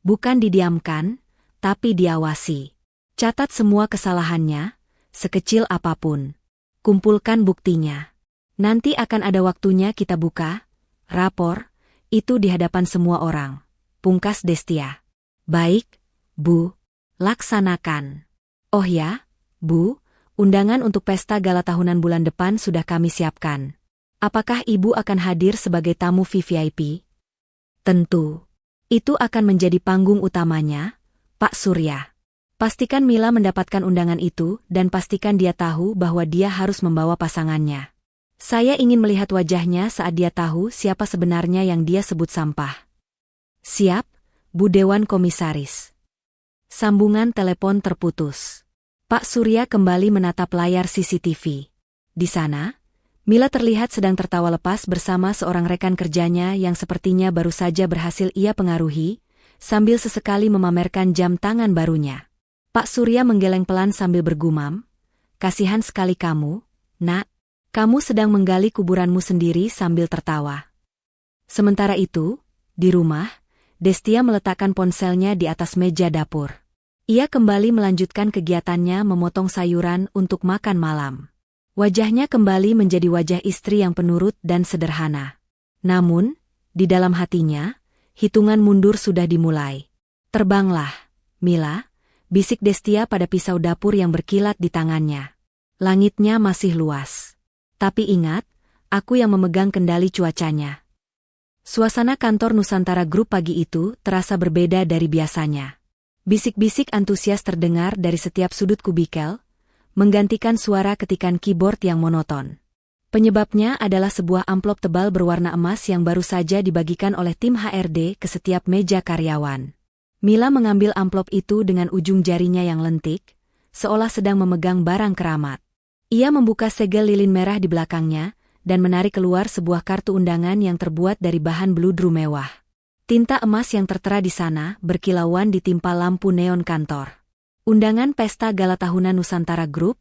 "Bukan didiamkan, tapi diawasi. Catat semua kesalahannya, sekecil apapun. Kumpulkan buktinya. Nanti akan ada waktunya kita buka rapor itu di hadapan semua orang," pungkas Destia. "Baik, Bu. Laksanakan. Oh ya, Bu, undangan untuk pesta gala tahunan bulan depan sudah kami siapkan. Apakah Ibu akan hadir sebagai tamu VVIP?" "Tentu. Itu akan menjadi panggung utamanya, Pak Surya. Pastikan Mila mendapatkan undangan itu dan pastikan dia tahu bahwa dia harus membawa pasangannya. Saya ingin melihat wajahnya saat dia tahu siapa sebenarnya yang dia sebut sampah." "Siap, Bu Dewan Komisaris." Sambungan telepon terputus. Pak Surya kembali menatap layar CCTV. Di sana, Mila terlihat sedang tertawa lepas bersama seorang rekan kerjanya yang sepertinya baru saja berhasil ia pengaruhi, sambil sesekali memamerkan jam tangan barunya. Pak Surya menggeleng pelan sambil bergumam, "Kasihan sekali kamu, Nak. Kamu sedang menggali kuburanmu sendiri," sambil tertawa. Sementara itu, di rumah, Destia meletakkan ponselnya di atas meja dapur. Ia kembali melanjutkan kegiatannya memotong sayuran untuk makan malam. Wajahnya kembali menjadi wajah istri yang penurut dan sederhana. Namun, di dalam hatinya, hitungan mundur sudah dimulai. "Terbanglah, Mila," bisik Destia pada pisau dapur yang berkilat di tangannya. "Langitnya masih luas. Tapi ingat, aku yang memegang kendali cuacanya." Suasana kantor Nusantara Group pagi itu terasa berbeda dari biasanya. Bisik-bisik antusias terdengar dari setiap sudut kubikel, menggantikan suara ketikan keyboard yang monoton. Penyebabnya adalah sebuah amplop tebal berwarna emas yang baru saja dibagikan oleh tim HRD ke setiap meja karyawan. Mila mengambil amplop itu dengan ujung jarinya yang lentik, seolah sedang memegang barang keramat. Ia membuka segel lilin merah di belakangnya, dan menarik keluar sebuah kartu undangan yang terbuat dari bahan bludru mewah. Tinta emas yang tertera di sana berkilauan ditimpa lampu neon kantor. "Undangan pesta gala tahunan Nusantara Group,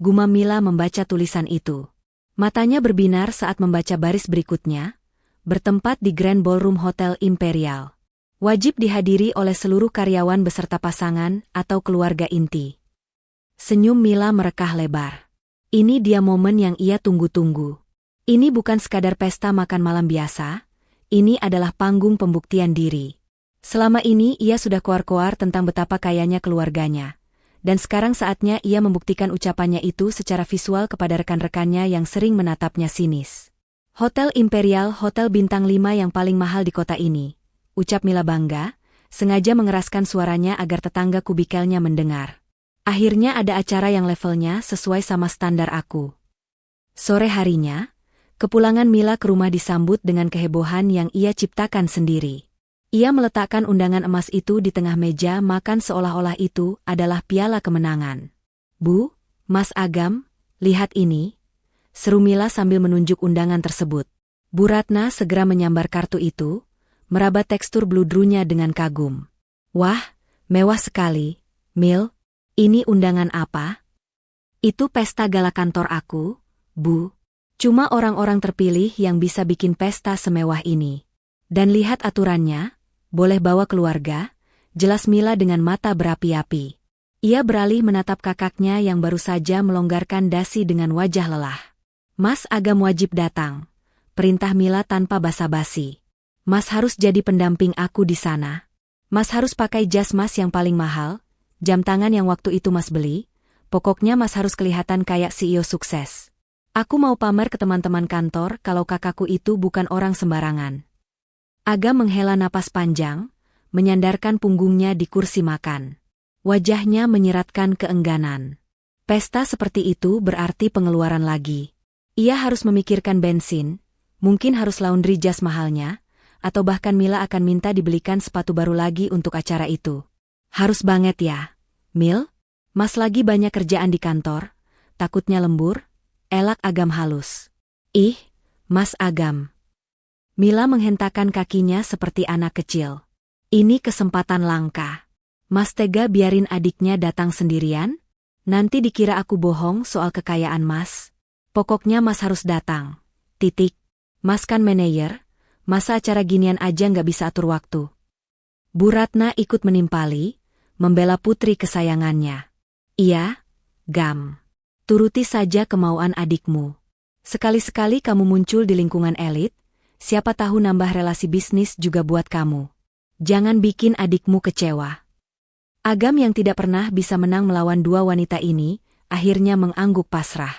gumam Mila membaca tulisan itu. Matanya berbinar saat membaca baris berikutnya, bertempat di Grand Ballroom Hotel Imperial. Wajib dihadiri oleh seluruh karyawan beserta pasangan atau keluarga inti. Senyum Mila merekah lebar. Ini dia momen yang ia tunggu-tunggu. Ini bukan sekadar pesta makan malam biasa, ini adalah panggung pembuktian diri. Selama ini ia sudah koar-koar tentang betapa kayanya keluarganya. Dan sekarang saatnya ia membuktikan ucapannya itu secara visual kepada rekan-rekannya yang sering menatapnya sinis. Hotel Imperial, hotel bintang 5 yang paling mahal di kota ini, ucap Mila bangga, sengaja mengeraskan suaranya agar tetangga kubikelnya mendengar. Akhirnya ada acara yang levelnya sesuai sama standar aku. Sore harinya, kepulangan Mila ke rumah disambut dengan kehebohan yang ia ciptakan sendiri. Ia meletakkan undangan emas itu di tengah meja makan seolah-olah itu adalah piala kemenangan. "Bu, Mas Agam, lihat ini," seru Mila sambil menunjuk undangan tersebut. Bu Ratna segera menyambar kartu itu, meraba tekstur bludrunya dengan kagum. "Wah, mewah sekali, Mil. Ini undangan apa?" "Itu pesta gala kantor aku, Bu. Cuma orang-orang terpilih yang bisa bikin pesta semewah ini. Dan lihat aturannya, boleh bawa keluarga," jelas Mila dengan mata berapi-api. Ia beralih menatap kakaknya yang baru saja melonggarkan dasi dengan wajah lelah. "Mas Agam wajib datang," perintah Mila tanpa basa-basi. "Mas harus jadi pendamping aku di sana. Mas harus pakai jas Mas yang paling mahal, jam tangan yang waktu itu Mas beli, pokoknya Mas harus kelihatan kayak CEO sukses. Aku mau pamer ke teman-teman kantor kalau kakakku itu bukan orang sembarangan." Agam menghela napas panjang, menyandarkan punggungnya di kursi makan. Wajahnya menyeratkan keengganan. Pesta seperti itu berarti pengeluaran lagi. Ia harus memikirkan bensin, mungkin harus laundry jas mahalnya, atau bahkan Mila akan minta dibelikan sepatu baru lagi untuk acara itu. "Harus banget ya, Mil? Mas lagi banyak kerjaan di kantor, takutnya lembur," elak Agam halus. "Ih, Mas Agam." Mila menghentakkan kakinya seperti anak kecil. "Ini kesempatan langka. Mas tega biarin adiknya datang sendirian? Nanti dikira aku bohong soal kekayaan Mas. Pokoknya Mas harus datang. Titik. Mas kan manajer, masa acara ginian aja nggak bisa atur waktu?" Bu Ratna ikut menimpali, membela putri kesayangannya. "Iya, Gam. Turuti saja kemauan adikmu. Sekali-sekali kamu muncul di lingkungan elit, siapa tahu nambah relasi bisnis juga buat kamu. Jangan bikin adikmu kecewa." Agam yang tidak pernah bisa menang melawan dua wanita ini, akhirnya mengangguk pasrah.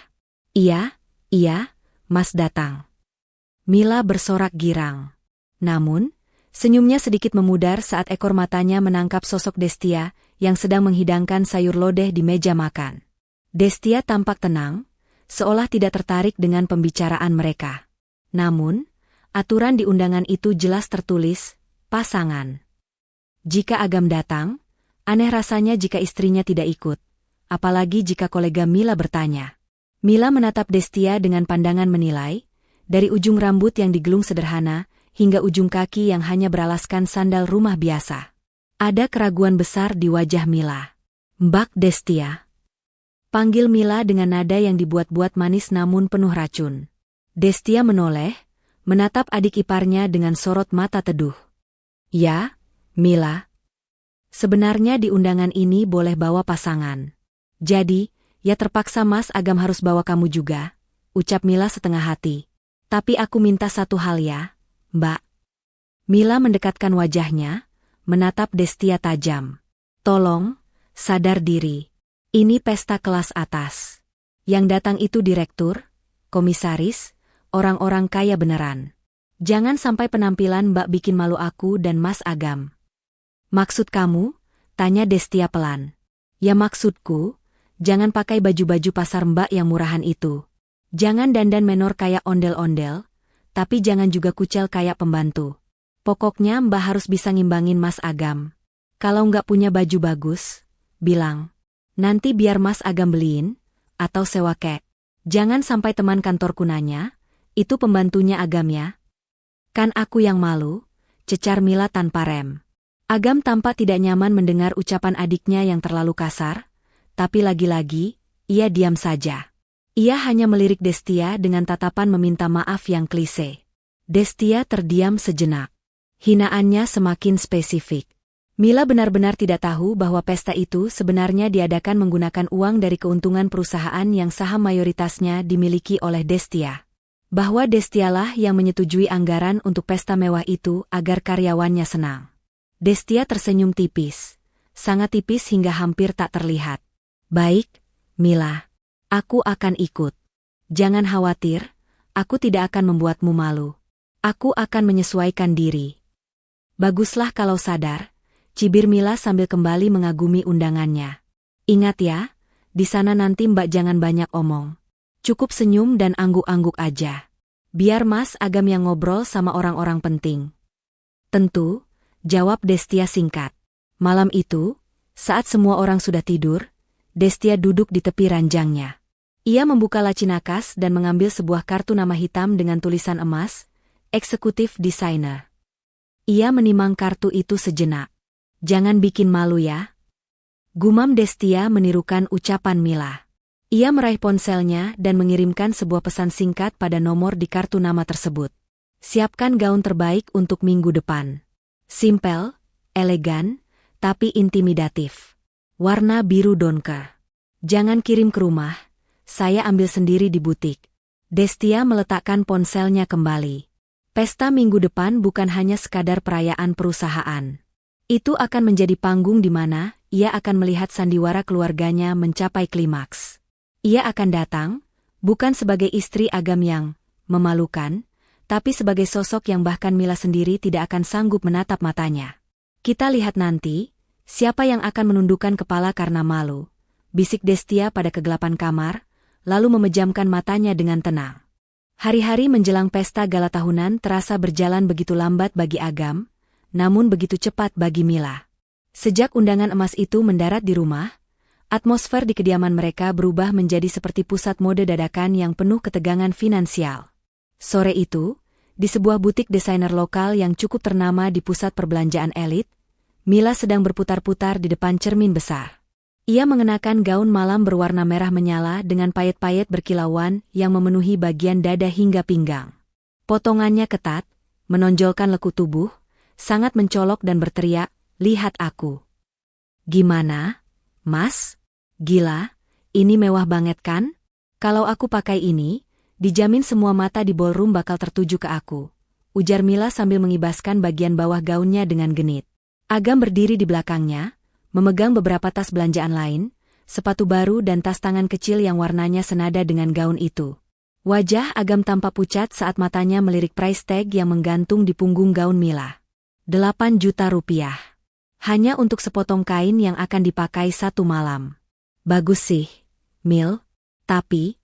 Iya, Mas datang." Mila bersorak girang. Namun, senyumnya sedikit memudar saat ekor matanya menangkap sosok Destia yang sedang menghidangkan sayur lodeh di meja makan. Destia tampak tenang, seolah tidak tertarik dengan pembicaraan mereka. Namun, aturan di undangan itu jelas tertulis, pasangan. Jika Agam datang, aneh rasanya jika istrinya tidak ikut, apalagi jika kolega Mila bertanya. Mila menatap Destia dengan pandangan menilai, dari ujung rambut yang digelung sederhana, hingga ujung kaki yang hanya beralaskan sandal rumah biasa. Ada keraguan besar di wajah Mila. "Mbak Destia." Panggil Mila dengan nada yang dibuat-buat manis namun penuh racun. Destia menoleh, menatap adik iparnya dengan sorot mata teduh. "Ya, Mila. Sebenarnya di undangan ini boleh bawa pasangan. Jadi, ya terpaksa Mas Agam harus bawa kamu juga," ucap Mila setengah hati. "Tapi aku minta satu hal ya, Mbak." Mila mendekatkan wajahnya, menatap Destia tajam. "Tolong, sadar diri. Ini pesta kelas atas. Yang datang itu direktur, komisaris, orang-orang kaya beneran. Jangan sampai penampilan Mbak bikin malu aku dan Mas Agam." "Maksud kamu?" tanya Destia pelan. "Ya maksudku, jangan pakai baju-baju pasar Mbak yang murahan itu. Jangan dandan menor kayak ondel-ondel, tapi jangan juga kucel kayak pembantu. Pokoknya Mbak harus bisa ngimbangin Mas Agam. Kalau nggak punya baju bagus, bilang. Nanti biar Mas Agam beliin, atau sewa kek. Jangan sampai teman kantorku nanya, itu pembantunya Agam ya." "Kan aku yang malu," cecar Mila tanpa rem. Agam tampak tidak nyaman mendengar ucapan adiknya yang terlalu kasar, tapi lagi-lagi, ia diam saja. Ia hanya melirik Destia dengan tatapan meminta maaf yang klise. Destia terdiam sejenak. Hinaannya semakin spesifik. Mila benar-benar tidak tahu bahwa pesta itu sebenarnya diadakan menggunakan uang dari keuntungan perusahaan yang saham mayoritasnya dimiliki oleh Destia. Bahwa Destialah yang menyetujui anggaran untuk pesta mewah itu agar karyawannya senang. Destia tersenyum tipis. Sangat tipis hingga hampir tak terlihat. Baik, Mila. Aku akan ikut. Jangan khawatir, aku tidak akan membuatmu malu. Aku akan menyesuaikan diri. Baguslah kalau sadar, cibir Mila sambil kembali mengagumi undangannya. Ingat ya, di sana nanti Mbak jangan banyak omong. Cukup senyum dan angguk-angguk aja. Biar Mas Agam yang ngobrol sama orang-orang penting. Tentu, jawab Destia singkat. Malam itu, saat semua orang sudah tidur, Destia duduk di tepi ranjangnya. Ia membuka laci nakas dan mengambil sebuah kartu nama hitam dengan tulisan emas, Eksekutif Desainer. Ia menimang kartu itu sejenak. Jangan bikin malu ya. Gumam Destia menirukan ucapan Mila. Ia meraih ponselnya dan mengirimkan sebuah pesan singkat pada nomor di kartu nama tersebut. Siapkan gaun terbaik untuk minggu depan. Simpel, elegan, tapi intimidatif. Warna biru donker. Jangan kirim ke rumah, saya ambil sendiri di butik. Destia meletakkan ponselnya kembali. Pesta minggu depan bukan hanya sekadar perayaan perusahaan. Itu akan menjadi panggung di mana ia akan melihat sandiwara keluarganya mencapai klimaks. Ia akan datang, bukan sebagai istri Agam yang memalukan, tapi sebagai sosok yang bahkan Mila sendiri tidak akan sanggup menatap matanya. Kita lihat nanti, siapa yang akan menundukkan kepala karena malu, bisik Destia pada kegelapan kamar, lalu memejamkan matanya dengan tenang. Hari-hari menjelang pesta gala tahunan terasa berjalan begitu lambat bagi Agam, namun begitu cepat bagi Mila. Sejak undangan emas itu mendarat di rumah, atmosfer di kediaman mereka berubah menjadi seperti pusat mode dadakan yang penuh ketegangan finansial. Sore itu, di sebuah butik desainer lokal yang cukup ternama di pusat perbelanjaan elit, Mila sedang berputar-putar di depan cermin besar. Ia mengenakan gaun malam berwarna merah menyala dengan payet-payet berkilauan yang memenuhi bagian dada hingga pinggang. Potongannya ketat, menonjolkan lekuk tubuh, sangat mencolok dan berteriak, "Lihat aku." "Gimana, Mas? Gila, ini mewah banget kan? Kalau aku pakai ini, dijamin semua mata di ballroom bakal tertuju ke aku," ujar Mila sambil mengibaskan bagian bawah gaunnya dengan genit. Agam berdiri di belakangnya, memegang beberapa tas belanjaan lain, sepatu baru dan tas tangan kecil yang warnanya senada dengan gaun itu. Wajah Agam tampak pucat saat matanya melirik price tag yang menggantung di punggung gaun Mila. 8 juta rupiah. Hanya untuk sepotong kain yang akan dipakai satu malam. Bagus sih, Mil. Tapi,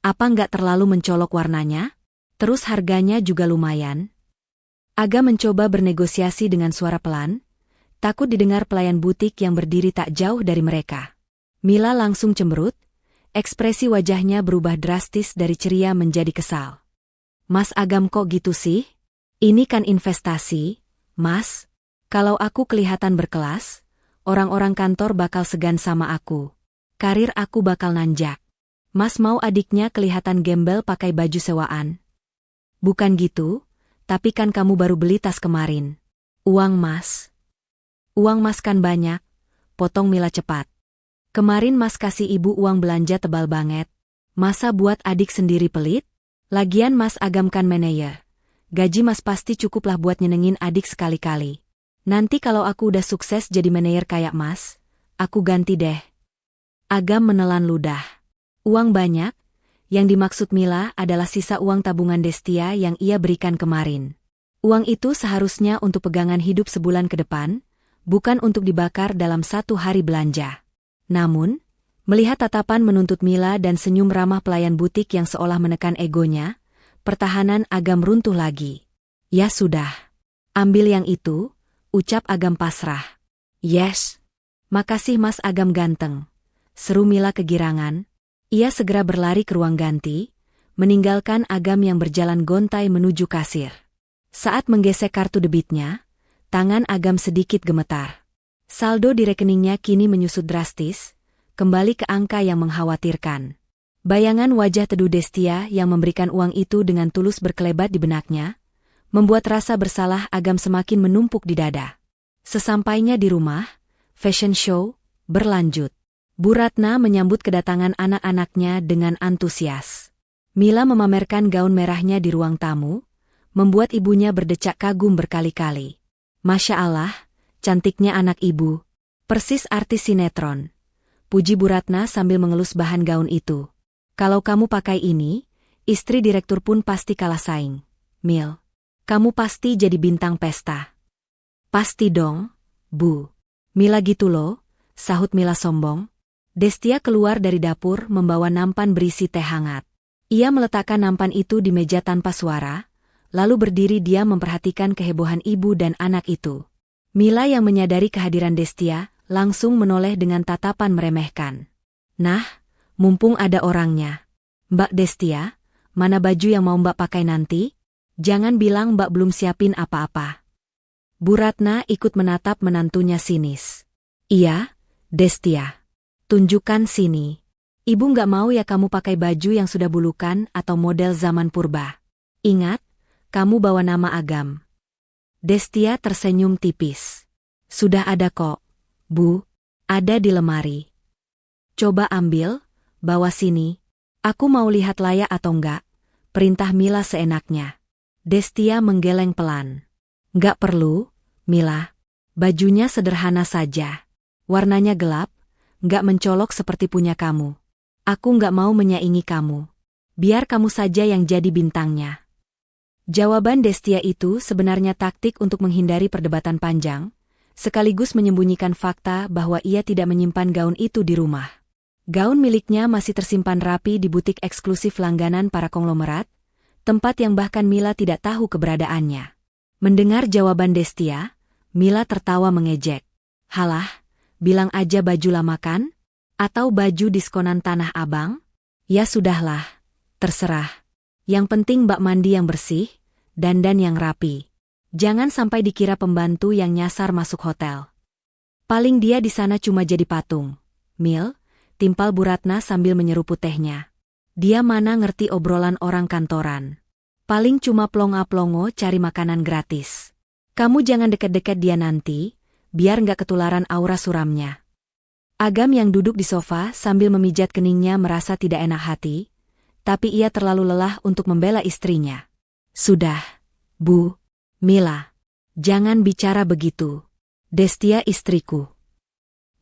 apa nggak terlalu mencolok warnanya? Terus harganya juga lumayan. Agam mencoba bernegosiasi dengan suara pelan, takut didengar pelayan butik yang berdiri tak jauh dari mereka. Mila langsung cemberut, ekspresi wajahnya berubah drastis dari ceria menjadi kesal. "Mas Agam kok gitu sih? Ini kan investasi, Mas. Kalau aku kelihatan berkelas, orang-orang kantor bakal segan sama aku. Karir aku bakal nanjak. Mas mau adiknya kelihatan gembel pakai baju sewaan?" "Bukan gitu, tapi kan kamu baru beli tas kemarin." "Uang Mas." "Uang Mas kan banyak," potong Mila cepat. "Kemarin Mas kasih ibu uang belanja tebal banget. Masa buat adik sendiri pelit? Lagian Mas Agam kan manajer. Gaji Mas pasti cukuplah buat nyenengin adik sekali-kali. Nanti kalau aku udah sukses jadi manajer kayak Mas, aku ganti deh." Agam menelan ludah. Uang banyak? Yang dimaksud Mila adalah sisa uang tabungan Destia yang ia berikan kemarin. Uang itu seharusnya untuk pegangan hidup sebulan ke depan, bukan untuk dibakar dalam satu hari belanja. Namun, melihat tatapan menuntut Mila dan senyum ramah pelayan butik yang seolah menekan egonya, pertahanan Agam runtuh lagi. "Ya sudah. Ambil yang itu," ucap Agam pasrah. "Yes. Makasih Mas Agam ganteng," seru Mila kegirangan. Ia segera berlari ke ruang ganti, meninggalkan Agam yang berjalan gontai menuju kasir. Saat menggesek kartu debitnya, tangan Agam sedikit gemetar. Saldo di rekeningnya kini menyusut drastis, kembali ke angka yang mengkhawatirkan. Bayangan wajah Teduh Destia yang memberikan uang itu dengan tulus berkelebat di benaknya, membuat rasa bersalah Agam semakin menumpuk di dada. Sesampainya di rumah, fashion show berlanjut. Bu Ratna menyambut kedatangan anak-anaknya dengan antusias. Mila memamerkan gaun merahnya di ruang tamu, membuat ibunya berdecak kagum berkali-kali. Masya Allah, cantiknya anak ibu. Persis artis sinetron. Puji Bu Ratna sambil mengelus bahan gaun itu. Kalau kamu pakai ini, istri direktur pun pasti kalah saing. Mil, kamu pasti jadi bintang pesta. Pasti dong, Bu. Mila gitu loh, sahut Mila sombong. Destia keluar dari dapur membawa nampan berisi teh hangat. Ia meletakkan nampan itu di meja tanpa suara, lalu berdiri diam memperhatikan kehebohan ibu dan anak itu. Mila yang menyadari kehadiran Destia, langsung menoleh dengan tatapan meremehkan. Nah, mumpung ada orangnya. Mbak Destia, mana baju yang mau Mbak pakai nanti? Jangan bilang Mbak belum siapin apa-apa. Bu Ratna ikut menatap menantunya sinis. Iya, Destia. Tunjukkan sini. Ibu nggak mau ya kamu pakai baju yang sudah bulukan atau model zaman purba. Ingat, kamu bawa nama Agam. Destia tersenyum tipis. Sudah ada kok, Bu. Ada di lemari. Coba ambil, bawa sini. Aku mau lihat layak atau enggak. Perintah Mila seenaknya. Destia menggeleng pelan. Nggak perlu, Mila. Bajunya sederhana saja. Warnanya gelap, nggak mencolok seperti punya kamu. Aku nggak mau menyaingi kamu. Biar kamu saja yang jadi bintangnya. Jawaban Destia itu sebenarnya taktik untuk menghindari perdebatan panjang, sekaligus menyembunyikan fakta bahwa ia tidak menyimpan gaun itu di rumah. Gaun miliknya masih tersimpan rapi di butik eksklusif langganan para konglomerat, tempat yang bahkan Mila tidak tahu keberadaannya. Mendengar jawaban Destia, Mila tertawa mengejek. Halah, bilang aja baju lama kan? Atau baju diskonan Tanah Abang? Ya sudahlah, terserah. Yang penting Mbak mandi yang bersih, dandan yang rapi. Jangan sampai dikira pembantu yang nyasar masuk hotel. Paling dia di sana cuma jadi patung. Mil, timpal Bu Ratna sambil menyeruput tehnya. Dia mana ngerti obrolan orang kantoran. Paling cuma plonga-plongo cari makanan gratis. Kamu jangan deket-deket dia nanti, biar nggak ketularan aura suramnya. Agam yang duduk di sofa sambil memijat keningnya merasa tidak enak hati, tapi ia terlalu lelah untuk membela istrinya. Sudah, Bu. Mila. Jangan bicara begitu. Destia istriku.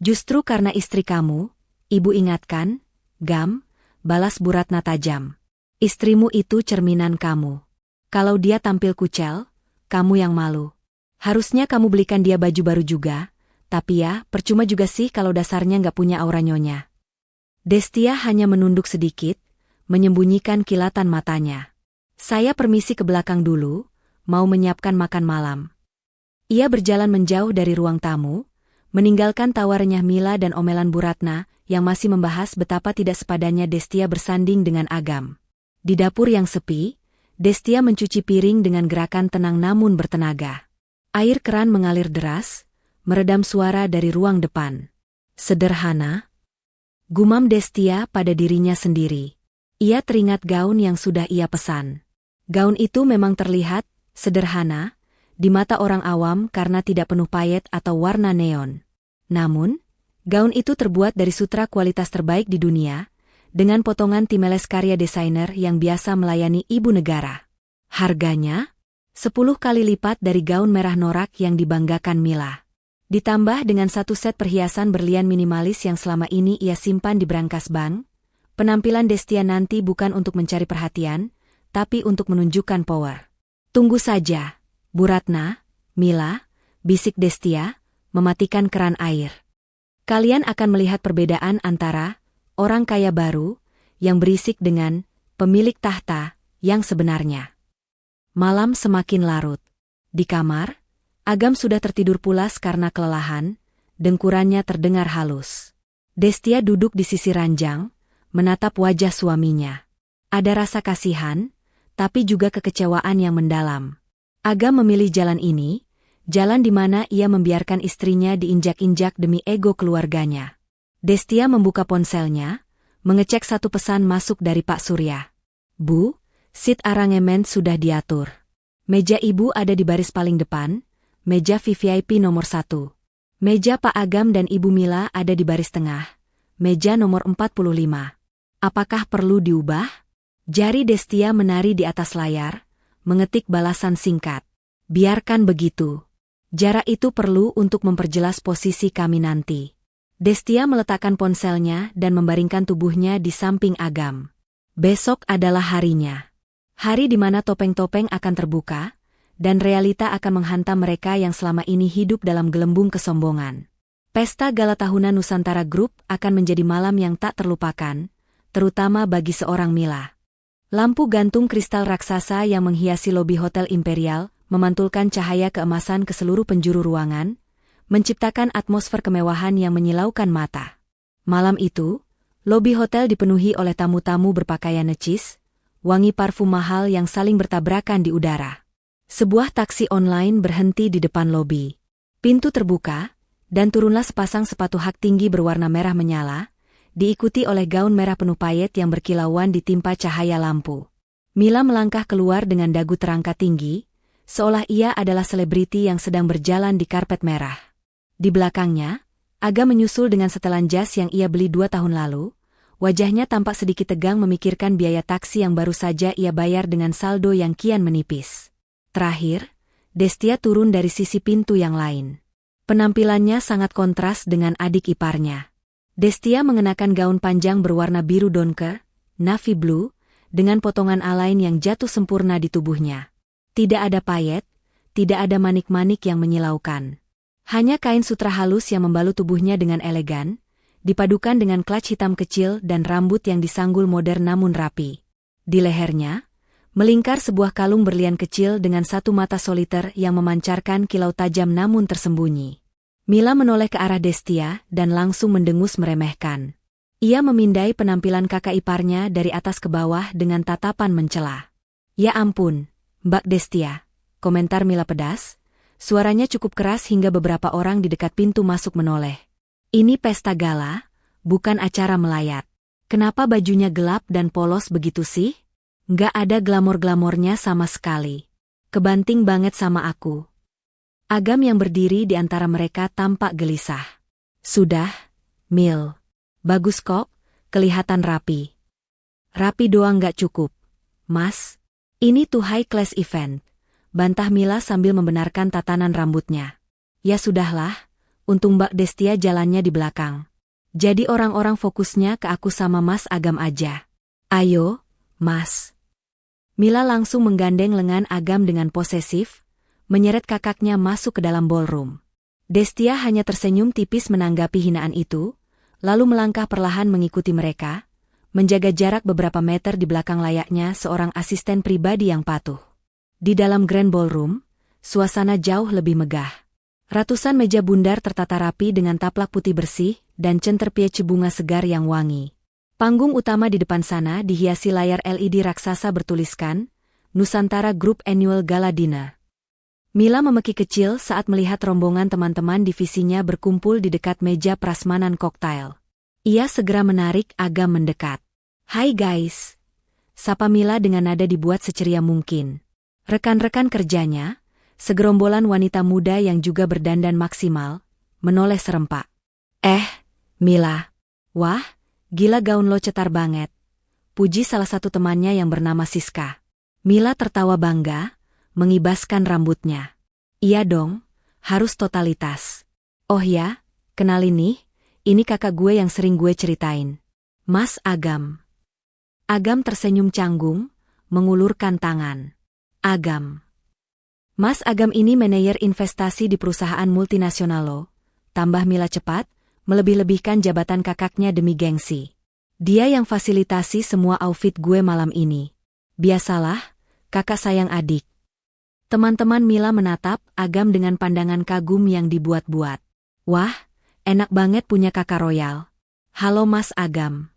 Justru karena istri kamu, Ibu ingatkan, Gam, balas Bu Ratna tajam. Istrimu itu cerminan kamu. Kalau dia tampil kucel, kamu yang malu. Harusnya kamu belikan dia baju baru juga. Tapi ya, percuma juga sih kalau dasarnya nggak punya aura nyonya. Destia hanya menunduk sedikit, menyembunyikan kilatan matanya. Saya permisi ke belakang dulu, mau menyiapkan makan malam. Ia berjalan menjauh dari ruang tamu, meninggalkan tawa renyah Mila dan omelan Bu Ratna yang masih membahas betapa tidak sepadannya Destia bersanding dengan Agam. Di dapur yang sepi, Destia mencuci piring dengan gerakan tenang namun bertenaga. Air keran mengalir deras, meredam suara dari ruang depan. Sederhana, gumam Destia pada dirinya sendiri. Ia teringat gaun yang sudah ia pesan. Gaun itu memang terlihat sederhana di mata orang awam karena tidak penuh payet atau warna neon. Namun, gaun itu terbuat dari sutra kualitas terbaik di dunia, dengan potongan timeles karya desainer yang biasa melayani ibu negara. Harganya 10 kali lipat dari gaun merah norak yang dibanggakan Mila. Ditambah dengan satu set perhiasan berlian minimalis yang selama ini ia simpan di brankas bank, penampilan Destia nanti bukan untuk mencari perhatian, tapi untuk menunjukkan power. Tunggu saja, Bu Ratna, Mila, bisik Destia, mematikan keran air. Kalian akan melihat perbedaan antara orang kaya baru, yang berisik dengan pemilik tahta, yang sebenarnya. Malam semakin larut. Di kamar, Agam sudah tertidur pulas karena kelelahan, dengkurannya terdengar halus. Destia duduk di sisi ranjang, menatap wajah suaminya. Ada rasa kasihan, tapi juga kekecewaan yang mendalam. Agam memilih jalan ini, jalan di mana ia membiarkan istrinya diinjak-injak demi ego keluarganya. Destia membuka ponselnya, mengecek satu pesan masuk dari Pak Surya. Bu, seat arangemen sudah diatur. Meja Ibu ada di baris paling depan, meja VVIP nomor 1. Meja Pak Agam dan Ibu Mila ada di baris tengah, meja nomor 45. Apakah perlu diubah? Jari Destia menari di atas layar, mengetik balasan singkat. Biarkan begitu. Jarak itu perlu untuk memperjelas posisi kami nanti. Destia meletakkan ponselnya dan membaringkan tubuhnya di samping Agam. Besok adalah harinya. Hari di mana topeng-topeng akan terbuka, dan realita akan menghantam mereka yang selama ini hidup dalam gelembung kesombongan. Pesta Gala Tahunan Nusantara Group akan menjadi malam yang tak terlupakan, terutama bagi seorang Mila. Lampu gantung kristal raksasa yang menghiasi lobi Hotel Imperial memantulkan cahaya keemasan ke seluruh penjuru ruangan, menciptakan atmosfer kemewahan yang menyilaukan mata. Malam itu, lobi hotel dipenuhi oleh tamu-tamu berpakaian necis, wangi parfum mahal yang saling bertabrakan di udara. Sebuah taksi online berhenti di depan lobi. Pintu terbuka, dan turunlah sepasang sepatu hak tinggi berwarna merah menyala, diikuti oleh gaun merah penuh payet yang berkilauan ditimpa cahaya lampu. Mila melangkah keluar dengan dagu terangkat tinggi, seolah ia adalah selebriti yang sedang berjalan di karpet merah. Di belakangnya, Aga menyusul dengan setelan jas yang ia beli 2 tahun lalu. Wajahnya tampak sedikit tegang memikirkan biaya taksi yang baru saja ia bayar dengan saldo yang kian menipis. Terakhir, Destia turun dari sisi pintu yang lain. Penampilannya sangat kontras dengan adik iparnya. Destia mengenakan gaun panjang berwarna biru donker, navy blue, dengan potongan alain yang jatuh sempurna di tubuhnya. Tidak ada payet, tidak ada manik-manik yang menyilaukan. Hanya kain sutra halus yang membalut tubuhnya dengan elegan, dipadukan dengan clutch hitam kecil dan rambut yang disanggul modern namun rapi. Di lehernya, melingkar sebuah kalung berlian kecil dengan satu mata soliter yang memancarkan kilau tajam namun tersembunyi. Mila menoleh ke arah Destia dan langsung mendengus meremehkan. Ia memindai penampilan kakak iparnya dari atas ke bawah dengan tatapan mencela. Ya ampun, Mbak Destia, komentar Mila pedas, suaranya cukup keras hingga beberapa orang di dekat pintu masuk menoleh. Ini pesta gala, bukan acara melayat. Kenapa bajunya gelap dan polos begitu sih? Nggak ada glamor-glamornya sama sekali. Kebanting banget sama aku. Agam yang berdiri di antara mereka tampak gelisah. Sudah, Mil. Bagus kok, kelihatan rapi. Rapi doang nggak cukup. Mas, ini tuh high class event. Bantah Mila sambil membenarkan tatanan rambutnya. Ya sudahlah. Untung Mbak Destia jalannya di belakang. Jadi orang-orang fokusnya ke aku sama Mas Agam aja. Ayo, Mas. Mila langsung menggandeng lengan Agam dengan posesif, menyeret kakaknya masuk ke dalam ballroom. Destia hanya tersenyum tipis menanggapi hinaan itu, lalu melangkah perlahan mengikuti mereka, menjaga jarak beberapa meter di belakang layaknya seorang asisten pribadi yang patuh. Di dalam Grand Ballroom, suasana jauh lebih megah. Ratusan meja bundar tertata rapi dengan taplak putih bersih dan centerpiece bunga segar yang wangi. Panggung utama di depan sana dihiasi layar LED raksasa bertuliskan, Nusantara Group Annual Gala Dinner. Mila memeki kecil saat melihat rombongan teman-teman divisinya berkumpul di dekat meja prasmanan koktail. Ia segera menarik Agam mendekat. Hai guys. Sapa Mila dengan nada dibuat seceria mungkin. Rekan-rekan kerjanya, segerombolan wanita muda yang juga berdandan maksimal, menoleh serempak. Mila. Wah, gila gaun lo cetar banget. Puji salah satu temannya yang bernama Siska. Mila tertawa bangga, mengibaskan rambutnya. Iya dong, harus totalitas. Oh ya, kenalin nih, ini kakak gue yang sering gue ceritain. Mas Agam. Agam tersenyum canggung, mengulurkan tangan. Agam. Mas Agam ini manajer investasi di perusahaan multinasional lo, tambah Mila cepat, melebih-lebihkan jabatan kakaknya demi gengsi. Dia yang fasilitasi semua outfit gue malam ini. Biasalah, kakak sayang adik. Teman-teman Mila menatap Agam dengan pandangan kagum yang dibuat-buat. Wah, enak banget punya kakak royal. Halo Mas Agam.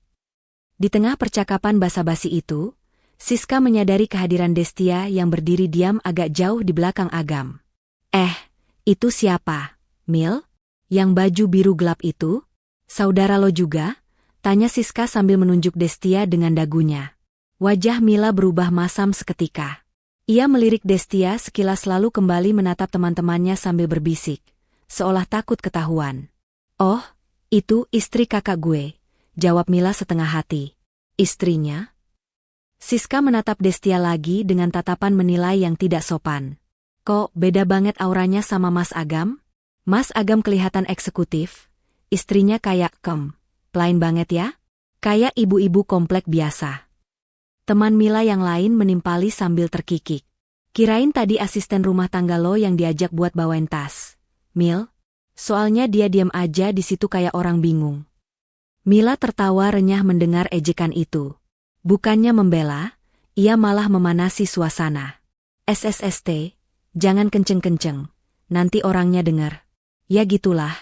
Di tengah percakapan basa-basi itu, Siska menyadari kehadiran Destia yang berdiri diam agak jauh di belakang Agam. Itu siapa, Mil? Yang baju biru gelap itu? Saudara lo juga? Tanya Siska sambil menunjuk Destia dengan dagunya. Wajah Mila berubah masam seketika. Ia melirik Destia sekilas lalu kembali menatap teman-temannya sambil berbisik, seolah takut ketahuan. Oh, itu istri kakak gue, jawab Mila setengah hati. Istrinya? Siska menatap Destia lagi dengan tatapan menilai yang tidak sopan. Kok beda banget auranya sama Mas Agam? Mas Agam kelihatan eksekutif. Istrinya kayak plain banget ya? Kayak ibu-ibu komplek biasa. Teman Mila yang lain menimpali sambil terkikik. Kirain tadi asisten rumah tangga lo yang diajak buat bawain tas. Mil? Soalnya dia diam aja di situ kayak orang bingung. Mila tertawa renyah mendengar ejekan itu. Bukannya membela, ia malah memanasi suasana. SSST, jangan kenceng-kenceng, nanti orangnya dengar. Ya gitulah.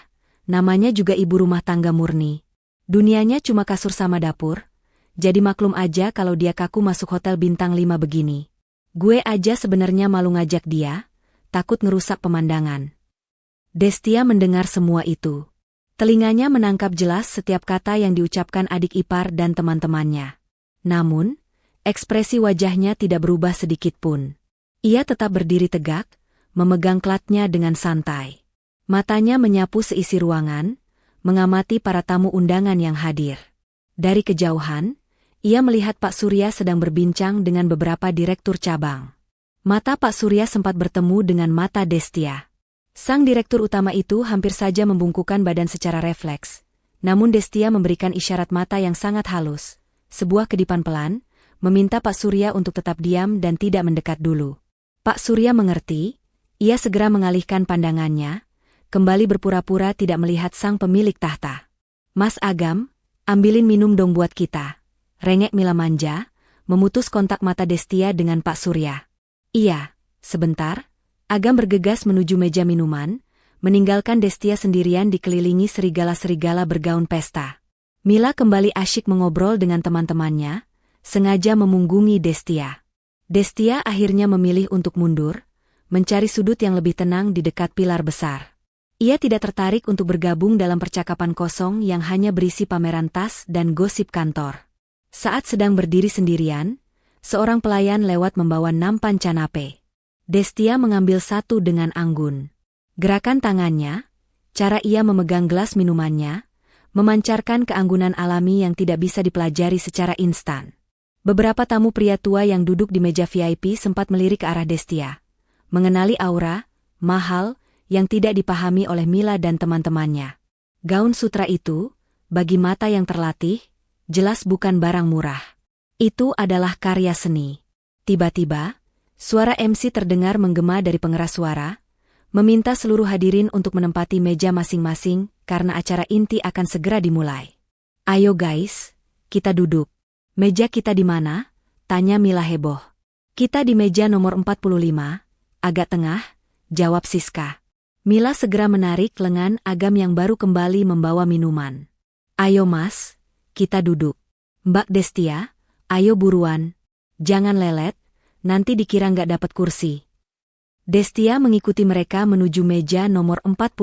Namanya juga ibu rumah tangga murni. Dunianya cuma kasur sama dapur, jadi maklum aja kalau dia kaku masuk hotel bintang 5 begini. Gue aja sebenarnya malu ngajak dia, takut ngerusak pemandangan. Destia mendengar semua itu. Telinganya menangkap jelas setiap kata yang diucapkan adik ipar dan teman-temannya. Namun, ekspresi wajahnya tidak berubah sedikit pun. Ia tetap berdiri tegak, memegang klatnya dengan santai. Matanya menyapu seisi ruangan, mengamati para tamu undangan yang hadir. Dari kejauhan, ia melihat Pak Surya sedang berbincang dengan beberapa direktur cabang. Mata Pak Surya sempat bertemu dengan mata Destia. Sang direktur utama itu hampir saja membungkukkan badan secara refleks. Namun Destia memberikan isyarat mata yang sangat halus, sebuah kedipan pelan, meminta Pak Surya untuk tetap diam dan tidak mendekat dulu. Pak Surya mengerti, ia segera mengalihkan pandangannya, kembali berpura-pura tidak melihat sang pemilik tahta. Mas Agam, ambilin minum dong buat kita. Rengek Mila manja, memutus kontak mata Destia dengan Pak Surya. Iya, sebentar. Agam bergegas menuju meja minuman, meninggalkan Destia sendirian dikelilingi serigala-serigala bergaun pesta. Mila kembali asyik mengobrol dengan teman-temannya, sengaja memunggungi Destia. Destia akhirnya memilih untuk mundur, mencari sudut yang lebih tenang di dekat pilar besar. Ia tidak tertarik untuk bergabung dalam percakapan kosong yang hanya berisi pameran tas dan gosip kantor. Saat sedang berdiri sendirian, seorang pelayan lewat membawa nampan canape. Destia mengambil satu dengan anggun. Gerakan tangannya, cara ia memegang gelas minumannya, memancarkan keanggunan alami yang tidak bisa dipelajari secara instan. Beberapa tamu pria tua yang duduk di meja VIP sempat melirik ke arah Destia, mengenali aura mahal yang tidak dipahami oleh Mila dan teman-temannya. Gaun sutra itu, bagi mata yang terlatih, jelas bukan barang murah. Itu adalah karya seni. Tiba-tiba, suara MC terdengar menggema dari pengeras suara, meminta seluruh hadirin untuk menempati meja masing-masing karena acara inti akan segera dimulai. Ayo guys, kita duduk. Meja kita di mana? Tanya Mila heboh. Kita di meja nomor 45, agak tengah, jawab Siska. Mila segera menarik lengan Agam yang baru kembali membawa minuman. Ayo mas, kita duduk. Mbak Destia, ayo buruan. Jangan lelet, nanti dikira nggak dapat kursi. Destia mengikuti mereka menuju meja nomor 45.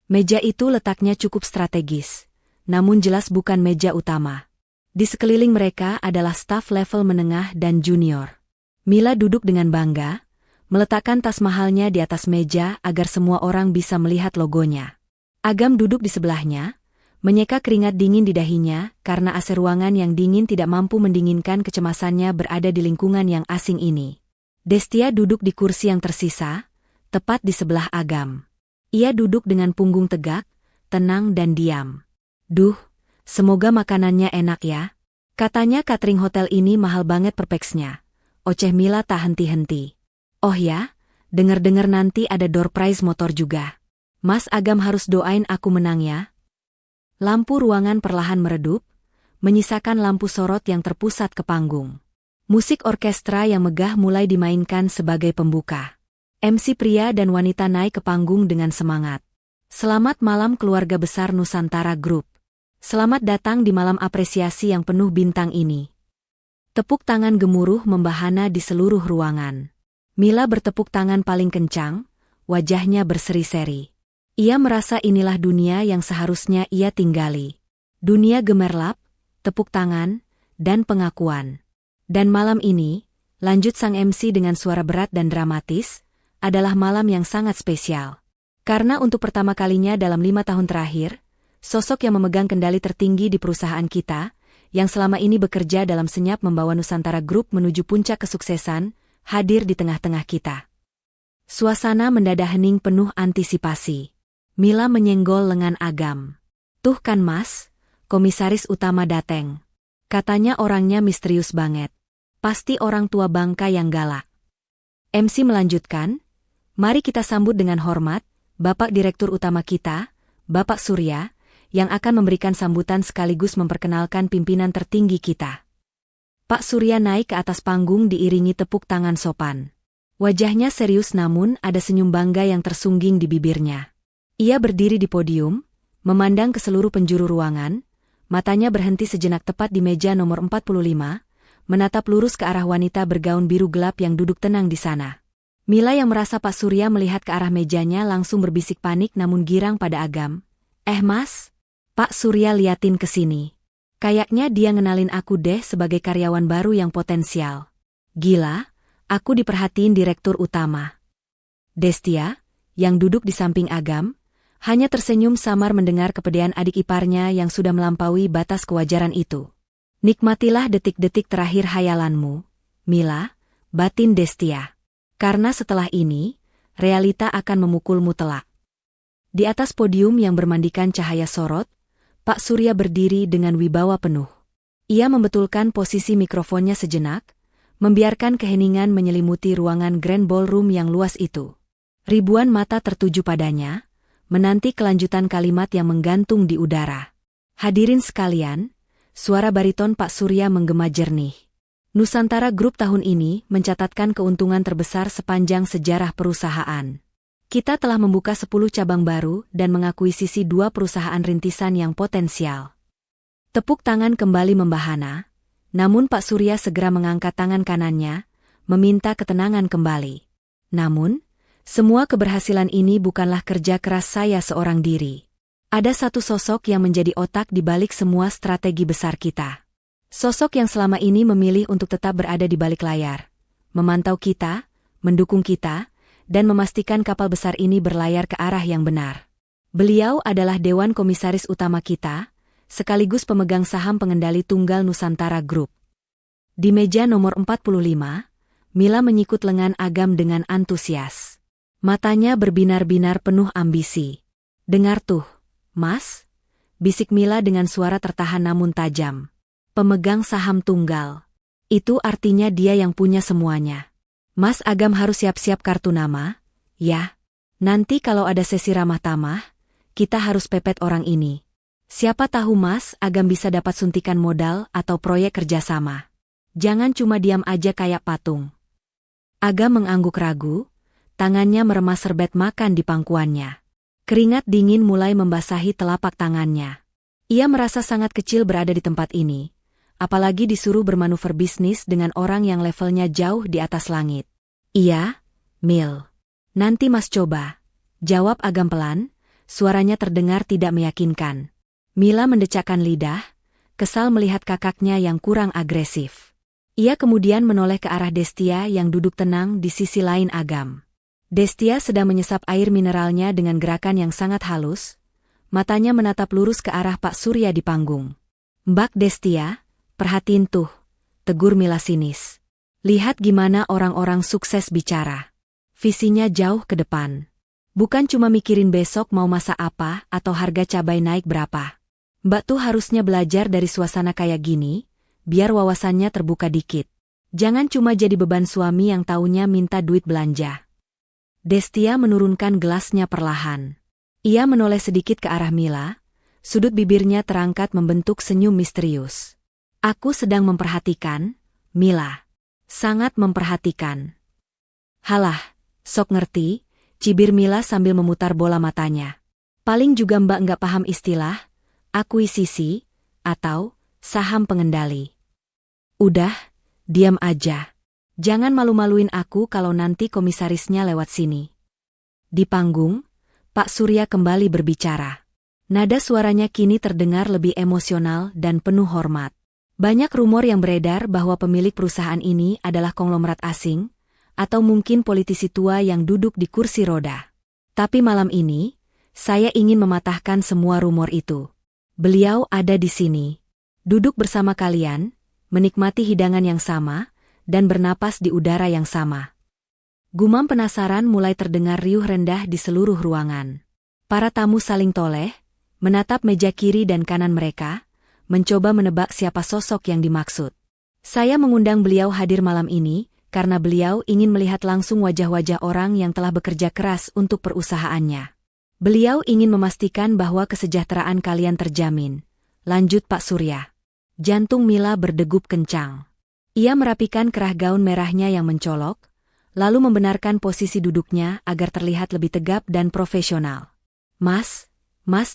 Meja itu letaknya cukup strategis, namun jelas bukan meja utama. Di sekeliling mereka adalah staf level menengah dan junior. Mila duduk dengan bangga, meletakkan tas mahalnya di atas meja agar semua orang bisa melihat logonya. Agam duduk di sebelahnya, menyeka keringat dingin di dahinya karena AC ruangan yang dingin tidak mampu mendinginkan kecemasannya berada di lingkungan yang asing ini. Destia duduk di kursi yang tersisa, tepat di sebelah Agam. Ia duduk dengan punggung tegak, tenang dan diam. Duh, semoga makanannya enak ya. Katanya catering hotel ini mahal banget per pax-nya. Oceh Mila tak henti-henti. Oh ya, dengar-dengar nanti ada door prize motor juga. Mas Agam harus doain aku menang ya. Lampu ruangan perlahan meredup, menyisakan lampu sorot yang terpusat ke panggung. Musik orkestra yang megah mulai dimainkan sebagai pembuka. MC pria dan wanita naik ke panggung dengan semangat. Selamat malam keluarga besar Nusantara Group. Selamat datang di malam apresiasi yang penuh bintang ini. Tepuk tangan gemuruh membahana di seluruh ruangan. Mila bertepuk tangan paling kencang, wajahnya berseri-seri. Ia merasa inilah dunia yang seharusnya ia tinggali. Dunia gemerlap, tepuk tangan, dan pengakuan. Dan malam ini, lanjut sang MC dengan suara berat dan dramatis, adalah malam yang sangat spesial. Karena untuk pertama kalinya dalam 5 tahun terakhir, sosok yang memegang kendali tertinggi di perusahaan kita, yang selama ini bekerja dalam senyap membawa Nusantara Group menuju puncak kesuksesan, hadir di tengah-tengah kita. Suasana mendadak hening penuh antisipasi. Mila menyenggol lengan Agam. "Tuh kan Mas, komisaris utama dateng. Katanya orangnya misterius banget. Pasti orang tua bangka yang galak." MC melanjutkan, "Mari kita sambut dengan hormat, Bapak Direktur Utama kita, Bapak Surya, yang akan memberikan sambutan sekaligus memperkenalkan pimpinan tertinggi kita." Pak Surya naik ke atas panggung diiringi tepuk tangan sopan. Wajahnya serius namun ada senyum bangga yang tersungging di bibirnya. Ia berdiri di podium, memandang ke seluruh penjuru ruangan, matanya berhenti sejenak tepat di meja nomor 45, menatap lurus ke arah wanita bergaun biru gelap yang duduk tenang di sana. Mila yang merasa Pak Surya melihat ke arah mejanya langsung berbisik panik namun girang pada Agam. Mas, Pak Surya liatin ke sini. Kayaknya dia ngenalin aku deh sebagai karyawan baru yang potensial. Gila, aku diperhatiin direktur utama." Destia, yang duduk di samping Agam, hanya tersenyum samar mendengar kepedean adik iparnya yang sudah melampaui batas kewajaran itu. "Nikmatilah detik-detik terakhir hayalanmu, Mila," batin Destia. "Karena setelah ini, realita akan memukulmu telak." Di atas podium yang bermandikan cahaya sorot, Pak Surya berdiri dengan wibawa penuh. Ia membetulkan posisi mikrofonnya sejenak, membiarkan keheningan menyelimuti ruangan Grand Ballroom yang luas itu. Ribuan mata tertuju padanya, menanti kelanjutan kalimat yang menggantung di udara. "Hadirin sekalian," suara bariton Pak Surya menggema jernih. "Nusantara Group tahun ini mencatatkan keuntungan terbesar sepanjang sejarah perusahaan. Kita telah membuka 10 cabang baru dan mengakuisisi 2 perusahaan rintisan yang potensial." Tepuk tangan kembali membahana, namun Pak Surya segera mengangkat tangan kanannya, meminta ketenangan kembali. "Namun, semua keberhasilan ini bukanlah kerja keras saya seorang diri. Ada satu sosok yang menjadi otak di balik semua strategi besar kita. Sosok yang selama ini memilih untuk tetap berada di balik layar, memantau kita, mendukung kita, dan memastikan kapal besar ini berlayar ke arah yang benar. Beliau adalah Dewan Komisaris Utama kita, sekaligus pemegang saham pengendali tunggal Nusantara Group." Di meja nomor 45, Mila menyikut lengan Agam dengan antusias. Matanya berbinar-binar penuh ambisi. "Dengar tuh, Mas," bisik Mila dengan suara tertahan namun tajam. "Pemegang saham tunggal. Itu artinya dia yang punya semuanya. Mas Agam harus siap-siap kartu nama, ya. Nanti kalau ada sesi ramah tamah, kita harus pepet orang ini. Siapa tahu Mas Agam bisa dapat suntikan modal atau proyek kerjasama. Jangan cuma diam aja kayak patung." Agam mengangguk ragu, tangannya meremas serbet makan di pangkuannya. Keringat dingin mulai membasahi telapak tangannya. Ia merasa sangat kecil berada di tempat ini, apalagi disuruh bermanuver bisnis dengan orang yang levelnya jauh di atas langit. "Iya, Mil. Nanti Mas coba," jawab Agam pelan, suaranya terdengar tidak meyakinkan. Mila mendecakkan lidah, kesal melihat kakaknya yang kurang agresif. Ia kemudian menoleh ke arah Destia yang duduk tenang di sisi lain Agam. Destia sedang menyesap air mineralnya dengan gerakan yang sangat halus, matanya menatap lurus ke arah Pak Surya di panggung. "Mbak Destia, perhatiin tuh," tegur Mila sinis. "Lihat gimana orang-orang sukses bicara. Visinya jauh ke depan. Bukan cuma mikirin besok mau masak apa atau harga cabai naik berapa. Mbak tuh harusnya belajar dari suasana kayak gini, biar wawasannya terbuka dikit. Jangan cuma jadi beban suami yang taunya minta duit belanja." Destia menurunkan gelasnya perlahan. Ia menoleh sedikit ke arah Mila, sudut bibirnya terangkat membentuk senyum misterius. "Aku sedang memperhatikan, Mila. Sangat memperhatikan." "Halah, sok ngerti," cibir Mila sambil memutar bola matanya. "Paling juga Mbak nggak paham istilah akuisisi atau saham pengendali. Udah, diam aja. Jangan malu-maluin aku kalau nanti komisarisnya lewat sini." Di panggung, Pak Surya kembali berbicara. Nada suaranya kini terdengar lebih emosional dan penuh hormat. Banyak rumor yang beredar bahwa pemilik perusahaan ini adalah konglomerat asing, atau mungkin politisi tua yang duduk di kursi roda. Tapi malam ini, saya ingin mematahkan semua rumor itu. Beliau ada di sini. Duduk bersama kalian, menikmati hidangan yang sama, dan bernapas di udara yang sama. Gumam penasaran mulai terdengar riuh rendah di seluruh ruangan. Para tamu saling toleh, menatap meja kiri dan kanan mereka, mencoba menebak siapa sosok yang dimaksud. Saya mengundang beliau hadir malam ini, karena beliau ingin melihat langsung wajah-wajah orang yang telah bekerja keras untuk perusahaannya. Beliau ingin memastikan bahwa kesejahteraan kalian terjamin. Lanjut Pak Surya. Jantung Mila berdegup kencang. Ia merapikan kerah gaun merahnya yang mencolok, lalu membenarkan posisi duduknya agar terlihat lebih tegap dan profesional. Mas,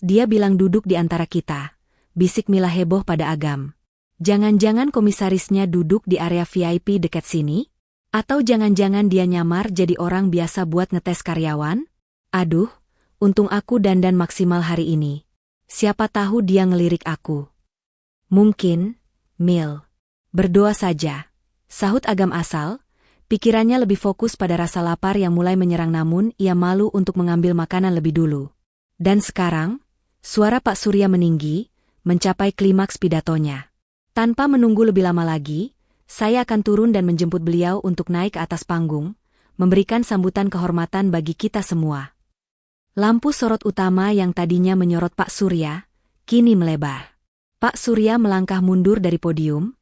dia bilang duduk di antara kita, bisik Mila heboh pada Agam. Jangan-jangan komisarisnya duduk di area VIP dekat sini? Atau jangan-jangan dia nyamar jadi orang biasa buat ngetes karyawan? Aduh, untung aku dandan maksimal hari ini. Siapa tahu dia ngelirik aku. Mungkin, Mil. Berdoa saja, sahut Agam asal. Pikirannya lebih fokus pada rasa lapar yang mulai menyerang namun ia malu untuk mengambil makanan lebih dulu. Dan sekarang, suara Pak Surya meninggi, mencapai klimaks pidatonya. Tanpa menunggu lebih lama lagi, saya akan turun dan menjemput beliau untuk naik ke atas panggung, memberikan sambutan kehormatan bagi kita semua. Lampu sorot utama yang tadinya menyorot Pak Surya, kini melebar. Pak Surya melangkah mundur dari podium,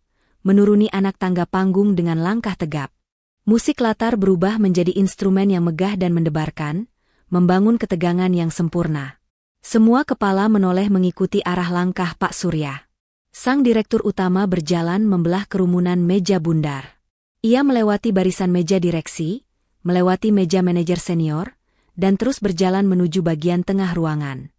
menuruni anak tangga panggung dengan langkah tegap. Musik latar berubah menjadi instrumen yang megah dan mendebarkan, membangun ketegangan yang sempurna. Semua kepala menoleh mengikuti arah langkah Pak Surya. Sang direktur utama berjalan membelah kerumunan meja bundar. Ia melewati barisan meja direksi, melewati meja manajer senior, dan terus berjalan menuju bagian tengah ruangan.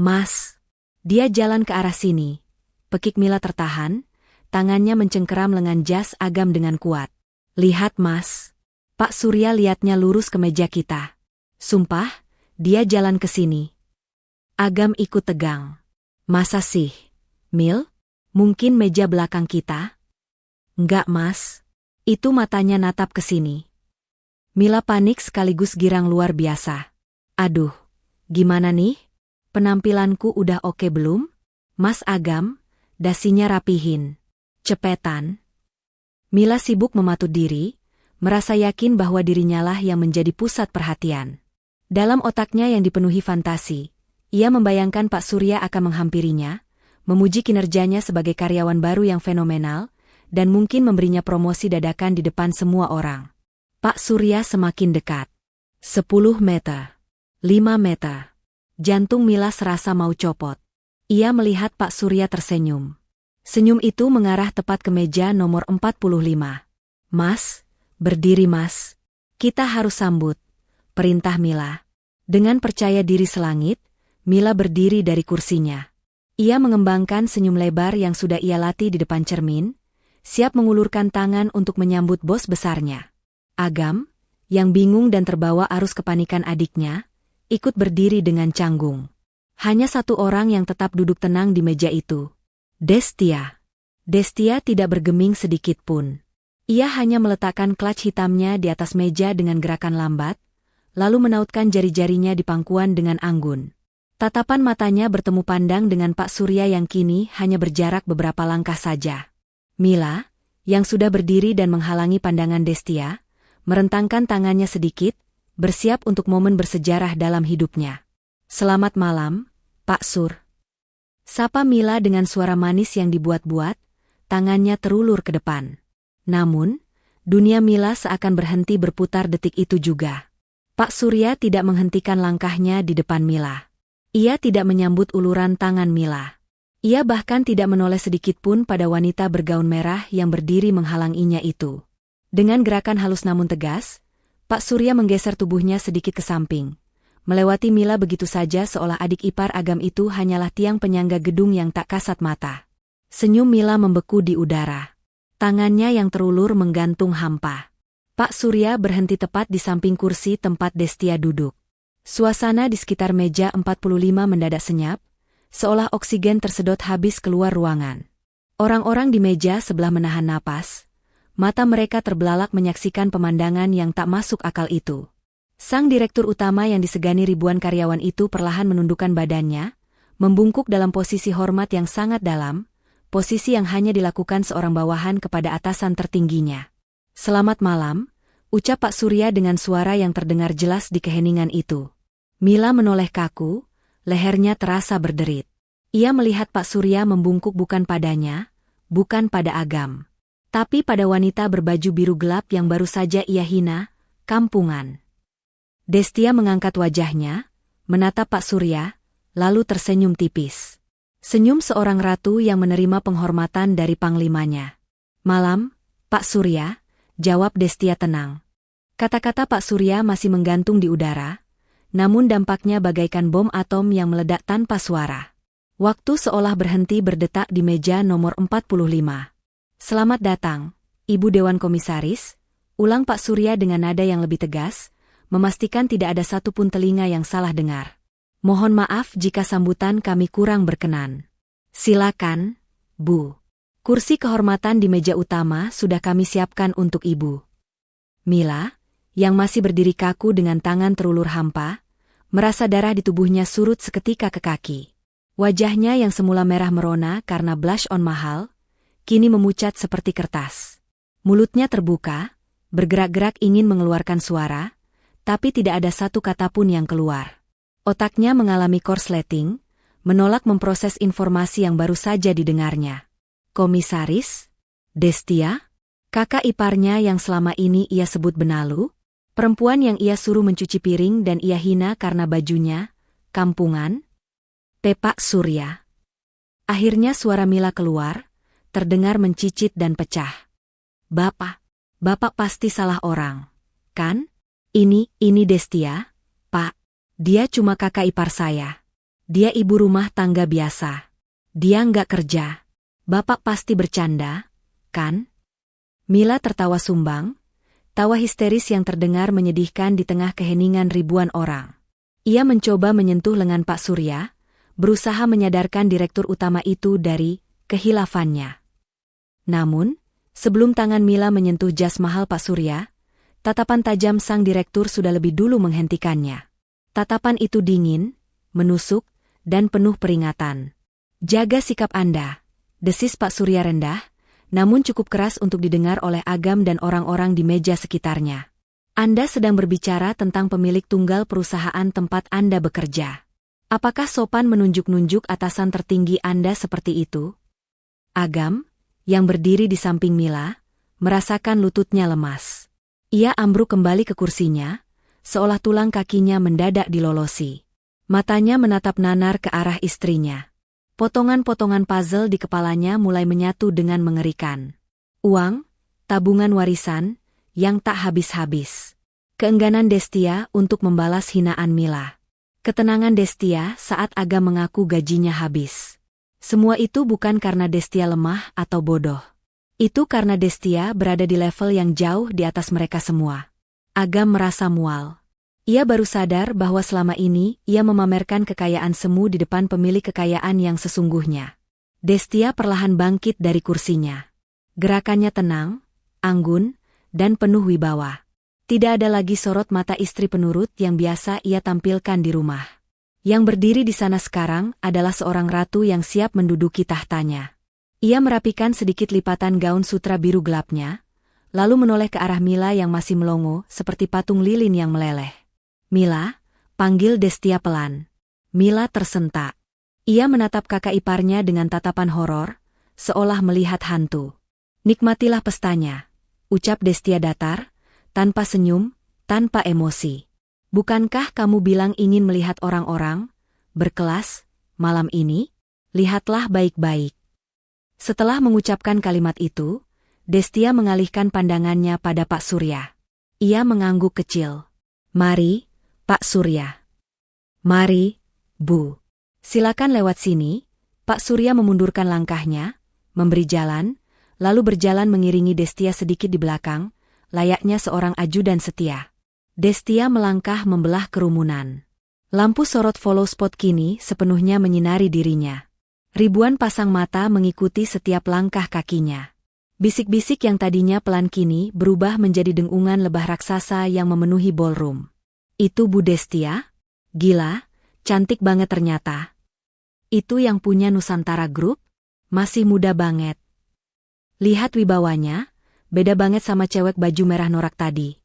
Mas. Dia jalan ke arah sini. Pekik Mila tertahan, tangannya mencengkeram lengan jas Agam dengan kuat. Lihat Mas. Pak Surya lihatnya lurus ke meja kita. Sumpah, dia jalan ke sini. Agam ikut tegang. Masa sih? Mil? Mungkin meja belakang kita? Enggak Mas. Itu matanya natap ke sini. Mila panik sekaligus girang luar biasa. Aduh, gimana nih? Penampilanku udah oke belum? Mas Agam, dasinya rapihin. Cepetan. Mila sibuk mematut diri, merasa yakin bahwa dirinyalah yang menjadi pusat perhatian. Dalam otaknya yang dipenuhi fantasi, ia membayangkan Pak Surya akan menghampirinya, memuji kinerjanya sebagai karyawan baru yang fenomenal, dan mungkin memberinya promosi dadakan di depan semua orang. Pak Surya semakin dekat. 10 meter. 5 meter. Jantung Mila serasa mau copot. Ia melihat Pak Surya tersenyum. Senyum itu mengarah tepat ke meja nomor 45. Mas, berdiri Mas. Kita harus sambut. Perintah Mila. Dengan percaya diri selangit, Mila berdiri dari kursinya. Ia mengembangkan senyum lebar yang sudah ia latih di depan cermin, siap mengulurkan tangan untuk menyambut bos besarnya. Agam, yang bingung dan terbawa arus kepanikan adiknya, ikut berdiri dengan canggung. Hanya satu orang yang tetap duduk tenang di meja itu. Destia. Destia tidak bergeming sedikit pun. Ia hanya meletakkan clutch hitamnya di atas meja dengan gerakan lambat, lalu menautkan jari-jarinya di pangkuan dengan anggun. Tatapan matanya bertemu pandang dengan Pak Surya yang kini hanya berjarak beberapa langkah saja. Mila, yang sudah berdiri dan menghalangi pandangan Destia, merentangkan tangannya sedikit, bersiap untuk momen bersejarah dalam hidupnya. Selamat malam, Pak Sur. Sapa Mila dengan suara manis yang dibuat-buat, tangannya terulur ke depan. Namun, dunia Mila seakan berhenti berputar detik itu juga. Pak Surya tidak menghentikan langkahnya di depan Mila. Ia tidak menyambut uluran tangan Mila. Ia bahkan tidak menoleh sedikit pun pada wanita bergaun merah yang berdiri menghalanginya itu. Dengan gerakan halus namun tegas, Pak Surya menggeser tubuhnya sedikit ke samping. Melewati Mila begitu saja seolah adik ipar Agam itu hanyalah tiang penyangga gedung yang tak kasat mata. Senyum Mila membeku di udara. Tangannya yang terulur menggantung hampa. Pak Surya berhenti tepat di samping kursi tempat Destia duduk. Suasana di sekitar meja 45 mendadak senyap, seolah oksigen tersedot habis keluar ruangan. Orang-orang di meja sebelah menahan napas, mata mereka terbelalak menyaksikan pemandangan yang tak masuk akal itu. Sang direktur utama yang disegani ribuan karyawan itu perlahan menundukkan badannya, membungkuk dalam posisi hormat yang sangat dalam, posisi yang hanya dilakukan seorang bawahan kepada atasan tertingginya. "Selamat malam," ucap Pak Surya dengan suara yang terdengar jelas di keheningan itu. Mila menoleh kaku, lehernya terasa berderit. Ia melihat Pak Surya membungkuk bukan padanya, bukan pada Agam, tapi pada wanita berbaju biru gelap yang baru saja ia hina, kampungan. Destia mengangkat wajahnya, menatap Pak Surya, lalu tersenyum tipis. Senyum seorang ratu yang menerima penghormatan dari panglimanya. "Malam, Pak Surya," jawab Destia tenang. Kata-kata Pak Surya masih menggantung di udara, namun dampaknya bagaikan bom atom yang meledak tanpa suara. Waktu seolah berhenti berdetak di meja nomor 45. "Selamat datang, Ibu Dewan Komisaris," ulang Pak Surya dengan nada yang lebih tegas, memastikan tidak ada satupun telinga yang salah dengar. "Mohon maaf jika sambutan kami kurang berkenan. Silakan, Bu. Kursi kehormatan di meja utama sudah kami siapkan untuk Ibu." Mila, yang masih berdiri kaku dengan tangan terulur hampa, merasa darah di tubuhnya surut seketika ke kaki. Wajahnya yang semula merah merona karena blush on mahal, kini memucat seperti kertas. Mulutnya terbuka, bergerak-gerak ingin mengeluarkan suara, tapi tidak ada satu kata pun yang keluar. Otaknya mengalami korsleting, menolak memproses informasi yang baru saja didengarnya. "Komisaris? Destia? Kakak iparnya yang selama ini ia sebut benalu? Perempuan yang ia suruh mencuci piring dan ia hina karena bajunya, kampungan?" "Pak Surya." Akhirnya suara Mila keluar, terdengar mencicit dan pecah. Bapak pasti salah orang, kan? Ini Destia, Pak. Dia cuma kakak ipar saya. Dia ibu rumah tangga biasa. Dia nggak kerja. Bapak pasti bercanda, kan?" Mila tertawa sumbang, tawa histeris yang terdengar menyedihkan di tengah keheningan ribuan orang. Ia mencoba menyentuh lengan Pak Surya, berusaha menyadarkan direktur utama itu dari kehilafannya. Namun, sebelum tangan Mila menyentuh jas mahal Pak Surya, tatapan tajam sang direktur sudah lebih dulu menghentikannya. Tatapan itu dingin, menusuk, dan penuh peringatan. "Jaga sikap Anda," desis Pak Surya rendah, namun cukup keras untuk didengar oleh Agam dan orang-orang di meja sekitarnya. "Anda sedang berbicara tentang pemilik tunggal perusahaan tempat Anda bekerja. Apakah sopan menunjuk-nunjuk atasan tertinggi Anda seperti itu?" Agam, yang berdiri di samping Mila, merasakan lututnya lemas. Ia ambruk kembali ke kursinya, seolah tulang kakinya mendadak dilolosi. Matanya menatap nanar ke arah istrinya. Potongan-potongan puzzle di kepalanya mulai menyatu dengan mengerikan. Uang, tabungan warisan, yang tak habis-habis. Keengganan Destia untuk membalas hinaan Mila. Ketenangan Destia saat Agam mengaku gajinya habis. Semua itu bukan karena Destia lemah atau bodoh. Itu karena Destia berada di level yang jauh di atas mereka semua. Agam merasa mual. Ia baru sadar bahwa selama ini ia memamerkan kekayaan semu di depan pemilik kekayaan yang sesungguhnya. Destia perlahan bangkit dari kursinya. Gerakannya tenang, anggun, dan penuh wibawa. Tidak ada lagi sorot mata istri penurut yang biasa ia tampilkan di rumah. Yang berdiri di sana sekarang adalah seorang ratu yang siap menduduki tahtanya. Ia merapikan sedikit lipatan gaun sutra biru gelapnya, lalu menoleh ke arah Mila yang masih melongo seperti patung lilin yang meleleh. "Mila," panggil Destia pelan. Mila tersentak. Ia menatap kakak iparnya dengan tatapan horor, seolah melihat hantu. "Nikmatilah pestanya," ucap Destia datar, tanpa senyum, tanpa emosi. "Bukankah kamu bilang ingin melihat orang-orang berkelas malam ini? Lihatlah baik-baik." Setelah mengucapkan kalimat itu, Destia mengalihkan pandangannya pada Pak Surya. Ia mengangguk kecil. "Mari, Pak Surya." "Mari, Bu. Silakan lewat sini." Pak Surya memundurkan langkahnya, memberi jalan, lalu berjalan mengiringi Destia sedikit di belakang, layaknya seorang ajudan setia. Destia melangkah membelah kerumunan. Lampu sorot follow spot kini sepenuhnya menyinari dirinya. Ribuan pasang mata mengikuti setiap langkah kakinya. Bisik-bisik yang tadinya pelan kini berubah menjadi dengungan lebah raksasa yang memenuhi ballroom. Itu Bu Destia? Gila, cantik banget ternyata. Itu yang punya Nusantara Group? Masih muda banget. Lihat wibawanya, beda banget sama cewek baju merah norak tadi.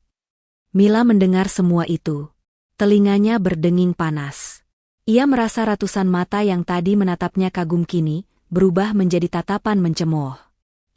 Mila mendengar semua itu. Telinganya berdenging panas. Ia merasa ratusan mata yang tadi menatapnya kagum kini berubah menjadi tatapan mencemooh.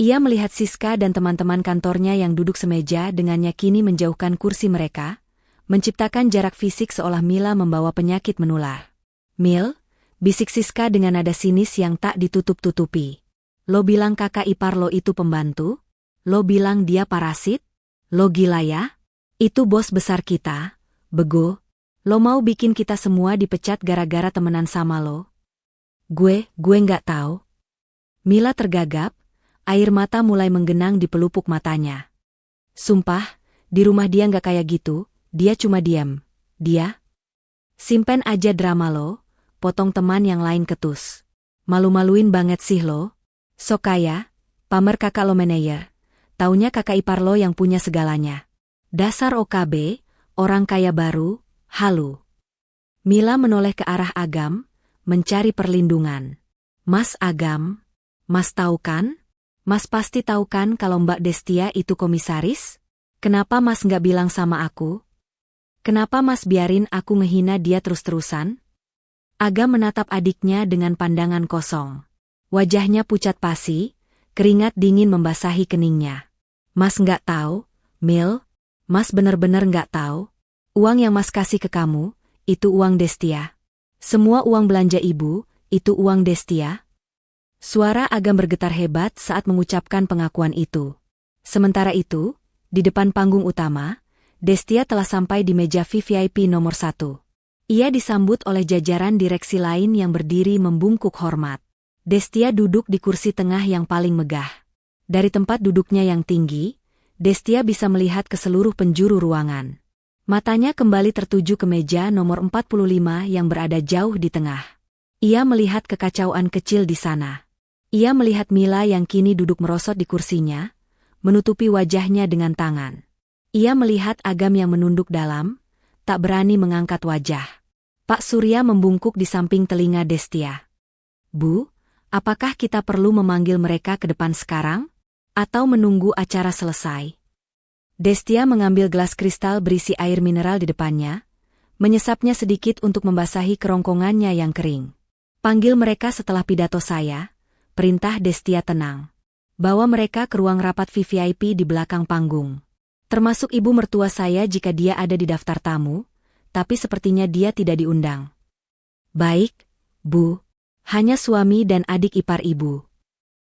Ia melihat Siska dan teman-teman kantornya yang duduk semeja dengannya kini menjauhkan kursi mereka, menciptakan jarak fisik seolah Mila membawa penyakit menular. "Mil," bisik Siska dengan nada sinis yang tak ditutup-tutupi. "Lo bilang kakak ipar lo itu pembantu? Lo bilang dia parasit? Lo gila ya? Itu bos besar kita, bego. Lo mau bikin kita semua dipecat gara-gara temenan sama lo?" Gue nggak tahu." Mila tergagap, air mata mulai menggenang di pelupuk matanya. "Sumpah, di rumah dia nggak kayak gitu, dia cuma diam. Dia? Simpen aja drama lo, potong teman yang lain ketus. Malu-maluin banget sih lo. Sok kaya, pamer kakak lo manajer. Taunya kakak ipar lo yang punya segalanya. Dasar OKB, orang kaya baru, halu." Mila menoleh ke arah Agam, mencari perlindungan. "Mas Agam, Mas tahu kan? Mas pasti tahu kan kalau Mbak Destia itu komisaris? Kenapa Mas nggak bilang sama aku? Kenapa Mas biarin aku ngehina dia terus-terusan?" Agam menatap adiknya dengan pandangan kosong. Wajahnya pucat pasi, keringat dingin membasahi keningnya. "Mas nggak tahu, Mil? Mas bener-bener nggak tahu? Uang yang Mas kasih ke kamu, itu uang Destia. Semua uang belanja ibu, itu uang Destia." Suara Agam bergetar hebat saat mengucapkan pengakuan itu. Sementara itu, di depan panggung utama, Destia telah sampai di meja VVIP nomor 1. Ia disambut oleh jajaran direksi lain yang berdiri membungkuk hormat. Destia duduk di kursi tengah yang paling megah. Dari tempat duduknya yang tinggi, Destia bisa melihat ke seluruh penjuru ruangan. Matanya kembali tertuju ke meja nomor 45 yang berada jauh di tengah. Ia melihat kekacauan kecil di sana. Ia melihat Mila yang kini duduk merosot di kursinya, menutupi wajahnya dengan tangan. Ia melihat Agam yang menunduk dalam, tak berani mengangkat wajah. Pak Surya membungkuk di samping telinga Destia. "Bu, apakah kita perlu memanggil mereka ke depan sekarang? Atau menunggu acara selesai?" Destia mengambil gelas kristal berisi air mineral di depannya, menyesapnya sedikit untuk membasahi kerongkongannya yang kering. "Panggil mereka setelah pidato saya," perintah Destia tenang. "Bawa mereka ke ruang rapat VVIP di belakang panggung. Termasuk ibu mertua saya jika dia ada di daftar tamu, tapi sepertinya dia tidak diundang." "Baik, Bu. Hanya suami dan adik ipar ibu."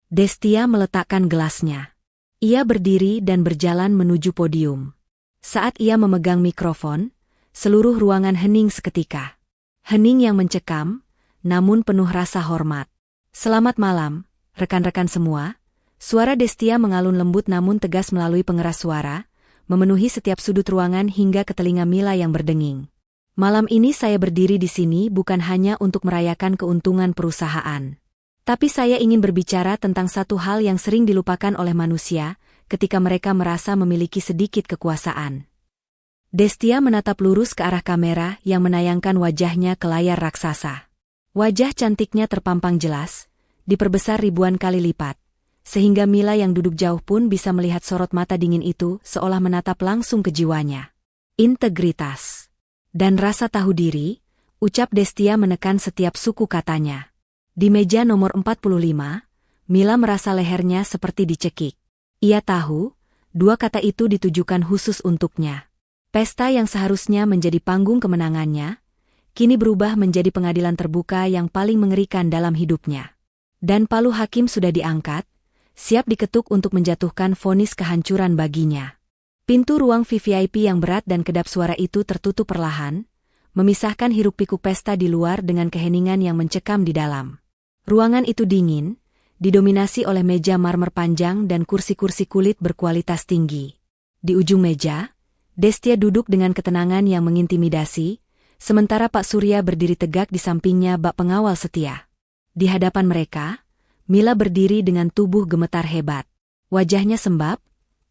Destia meletakkan gelasnya. Ia berdiri dan berjalan menuju podium. Saat ia memegang mikrofon, seluruh ruangan hening seketika. Hening yang mencekam, namun penuh rasa hormat. "Selamat malam, rekan-rekan semua." Suara Destia mengalun lembut namun tegas melalui pengeras suara, memenuhi setiap sudut ruangan hingga ke telinga Mila yang berdenging. "Malam ini saya berdiri di sini bukan hanya untuk merayakan keuntungan perusahaan. Tapi saya ingin berbicara tentang satu hal yang sering dilupakan oleh manusia ketika mereka merasa memiliki sedikit kekuasaan." Destia menatap lurus ke arah kamera yang menayangkan wajahnya ke layar raksasa. Wajah cantiknya terpampang jelas, diperbesar ribuan kali lipat, sehingga Mila yang duduk jauh pun bisa melihat sorot mata dingin itu seolah menatap langsung ke jiwanya. "Integritas dan rasa tahu diri," ucap Destia menekan setiap suku katanya. Di meja nomor 45, Mila merasa lehernya seperti dicekik. Ia tahu, dua kata itu ditujukan khusus untuknya. Pesta yang seharusnya menjadi panggung kemenangannya, kini berubah menjadi pengadilan terbuka yang paling mengerikan dalam hidupnya. Dan palu hakim sudah diangkat, siap diketuk untuk menjatuhkan vonis kehancuran baginya. Pintu ruang VVIP yang berat dan kedap suara itu tertutup perlahan, memisahkan hiruk-pikuk pesta di luar dengan keheningan yang mencekam di dalam. Ruangan itu dingin, didominasi oleh meja marmer panjang dan kursi-kursi kulit berkualitas tinggi. Di ujung meja, Destia duduk dengan ketenangan yang mengintimidasi, sementara Pak Surya berdiri tegak di sampingnya bak pengawal setia. Di hadapan mereka, Mila berdiri dengan tubuh gemetar hebat. Wajahnya sembab,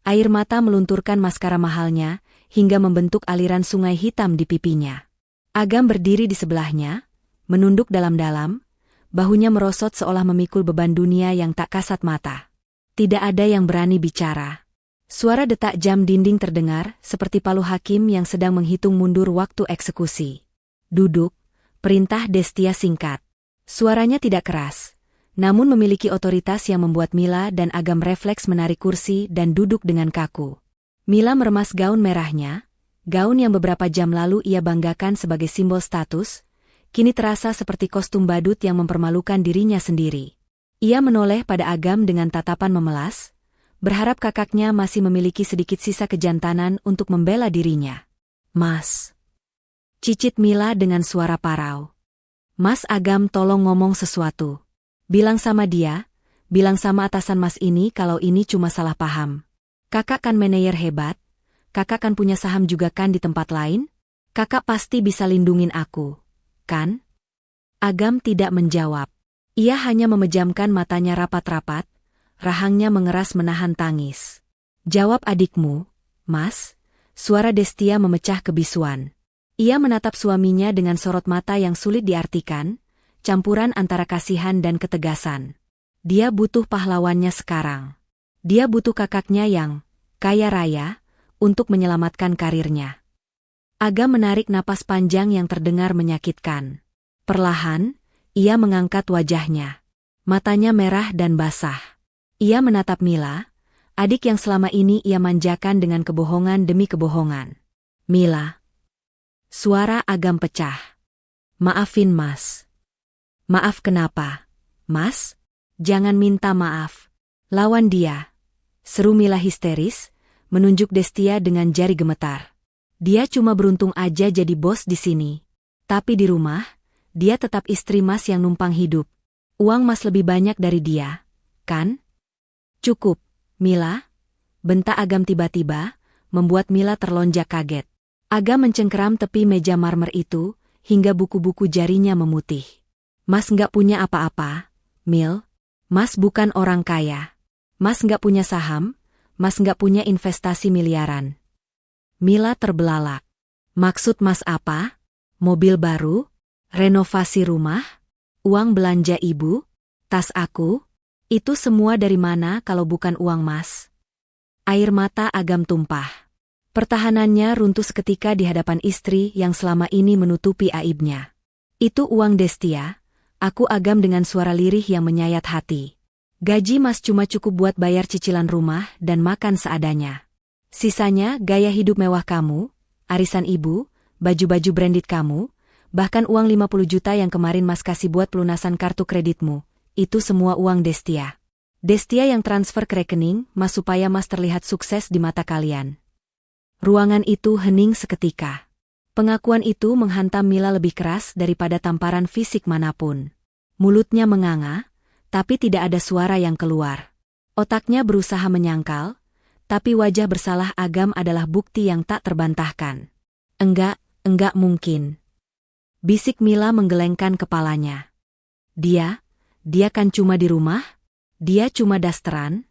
air mata melunturkan maskara mahalnya, hingga membentuk aliran sungai hitam di pipinya. Agam berdiri di sebelahnya, menunduk dalam-dalam, bahunya merosot seolah memikul beban dunia yang tak kasat mata. Tidak ada yang berani bicara. Suara detak jam dinding terdengar, seperti palu hakim yang sedang menghitung mundur waktu eksekusi. Duduk, perintah Destia singkat. Suaranya tidak keras, namun memiliki otoritas yang membuat Mila dan Agam refleks menarik kursi dan duduk dengan kaku. Mila meremas gaun merahnya, gaun yang beberapa jam lalu ia banggakan sebagai simbol status, kini terasa seperti kostum badut yang mempermalukan dirinya sendiri. Ia menoleh pada Agam dengan tatapan memelas, berharap kakaknya masih memiliki sedikit sisa kejantanan untuk membela dirinya. "Mas," cicit Mila dengan suara parau. "Mas Agam, tolong ngomong sesuatu. Bilang sama dia, bilang sama atasan Mas ini kalau ini cuma salah paham. Kakak kan manajer hebat, kakak kan punya saham juga kan di tempat lain? Kakak pasti bisa lindungin aku, kan?" Agam tidak menjawab. Ia hanya memejamkan matanya rapat-rapat, rahangnya mengeras menahan tangis. "Jawab adikmu, Mas." Suara Destia memecah kebisuan. Ia menatap suaminya dengan sorot mata yang sulit diartikan, campuran antara kasihan dan ketegasan. Dia butuh pahlawannya sekarang. Dia butuh kakaknya yang kaya raya untuk menyelamatkan karirnya. Agam menarik napas panjang yang terdengar menyakitkan. Perlahan, ia mengangkat wajahnya. Matanya merah dan basah. Ia menatap Mila, adik yang selama ini ia manjakan dengan kebohongan demi kebohongan. "Mila." Suara Agam pecah. "Maafin Mas." "Maaf kenapa, Mas? Jangan minta maaf. Lawan dia," seru Mila histeris, menunjuk Destia dengan jari gemetar. "Dia cuma beruntung aja jadi bos di sini. Tapi di rumah, dia tetap istri Mas yang numpang hidup. Uang Mas lebih banyak dari dia, kan?" "Cukup, Mila," bentak Agam tiba-tiba, membuat Mila terlonjak kaget. Agam mencengkeram tepi meja marmer itu, hingga buku-buku jarinya memutih. "Mas nggak punya apa-apa, Mil. Mas bukan orang kaya. Mas nggak punya saham, Mas nggak punya investasi miliaran." Mila terbelalak. "Maksud Mas apa? Mobil baru? Renovasi rumah? Uang belanja ibu? Tas aku? Itu semua dari mana kalau bukan uang Mas?" Air mata Agam tumpah. Pertahanannya runtuh seketika di hadapan istri yang selama ini menutupi aibnya. "Itu uang Destia," aku Agam dengan suara lirih yang menyayat hati. "Gaji Mas cuma cukup buat bayar cicilan rumah dan makan seadanya. Sisanya gaya hidup mewah kamu, arisan ibu, baju-baju branded kamu, bahkan uang 50 juta yang kemarin Mas kasih buat pelunasan kartu kreditmu, itu semua uang Destia. Destia yang transfer ke rekening Mas supaya Mas terlihat sukses di mata kalian." Ruangan itu hening seketika. Pengakuan itu menghantam Mila lebih keras daripada tamparan fisik manapun. Mulutnya menganga, tapi tidak ada suara yang keluar. Otaknya berusaha menyangkal, tapi wajah bersalah Agam adalah bukti yang tak terbantahkan. Enggak mungkin." Bisik Mila menggelengkan kepalanya. Dia kan cuma di rumah? Dia cuma dasteran?"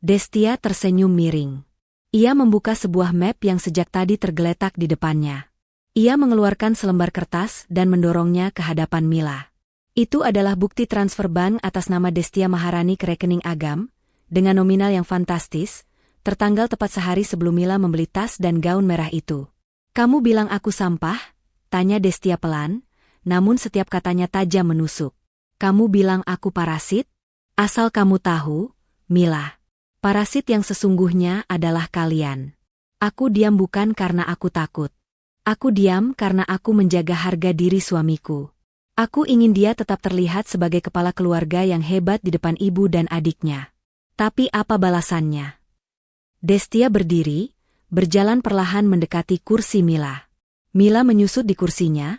Destia tersenyum miring. Ia membuka sebuah map yang sejak tadi tergeletak di depannya. Ia mengeluarkan selembar kertas dan mendorongnya ke hadapan Mila. Itu adalah bukti transfer bank atas nama Destia Maharani ke rekening Agam, dengan nominal yang fantastis, tertanggal tepat sehari sebelum Mila membeli tas dan gaun merah itu. "Kamu bilang aku sampah?" tanya Destia pelan, namun setiap katanya tajam menusuk. "Kamu bilang aku parasit? Asal kamu tahu, Mila, parasit yang sesungguhnya adalah kalian. Aku diam bukan karena aku takut. Aku diam karena aku menjaga harga diri suamiku. Aku ingin dia tetap terlihat sebagai kepala keluarga yang hebat di depan ibu dan adiknya. Tapi apa balasannya?" Destia berdiri, berjalan perlahan mendekati kursi Mila. Mila menyusut di kursinya,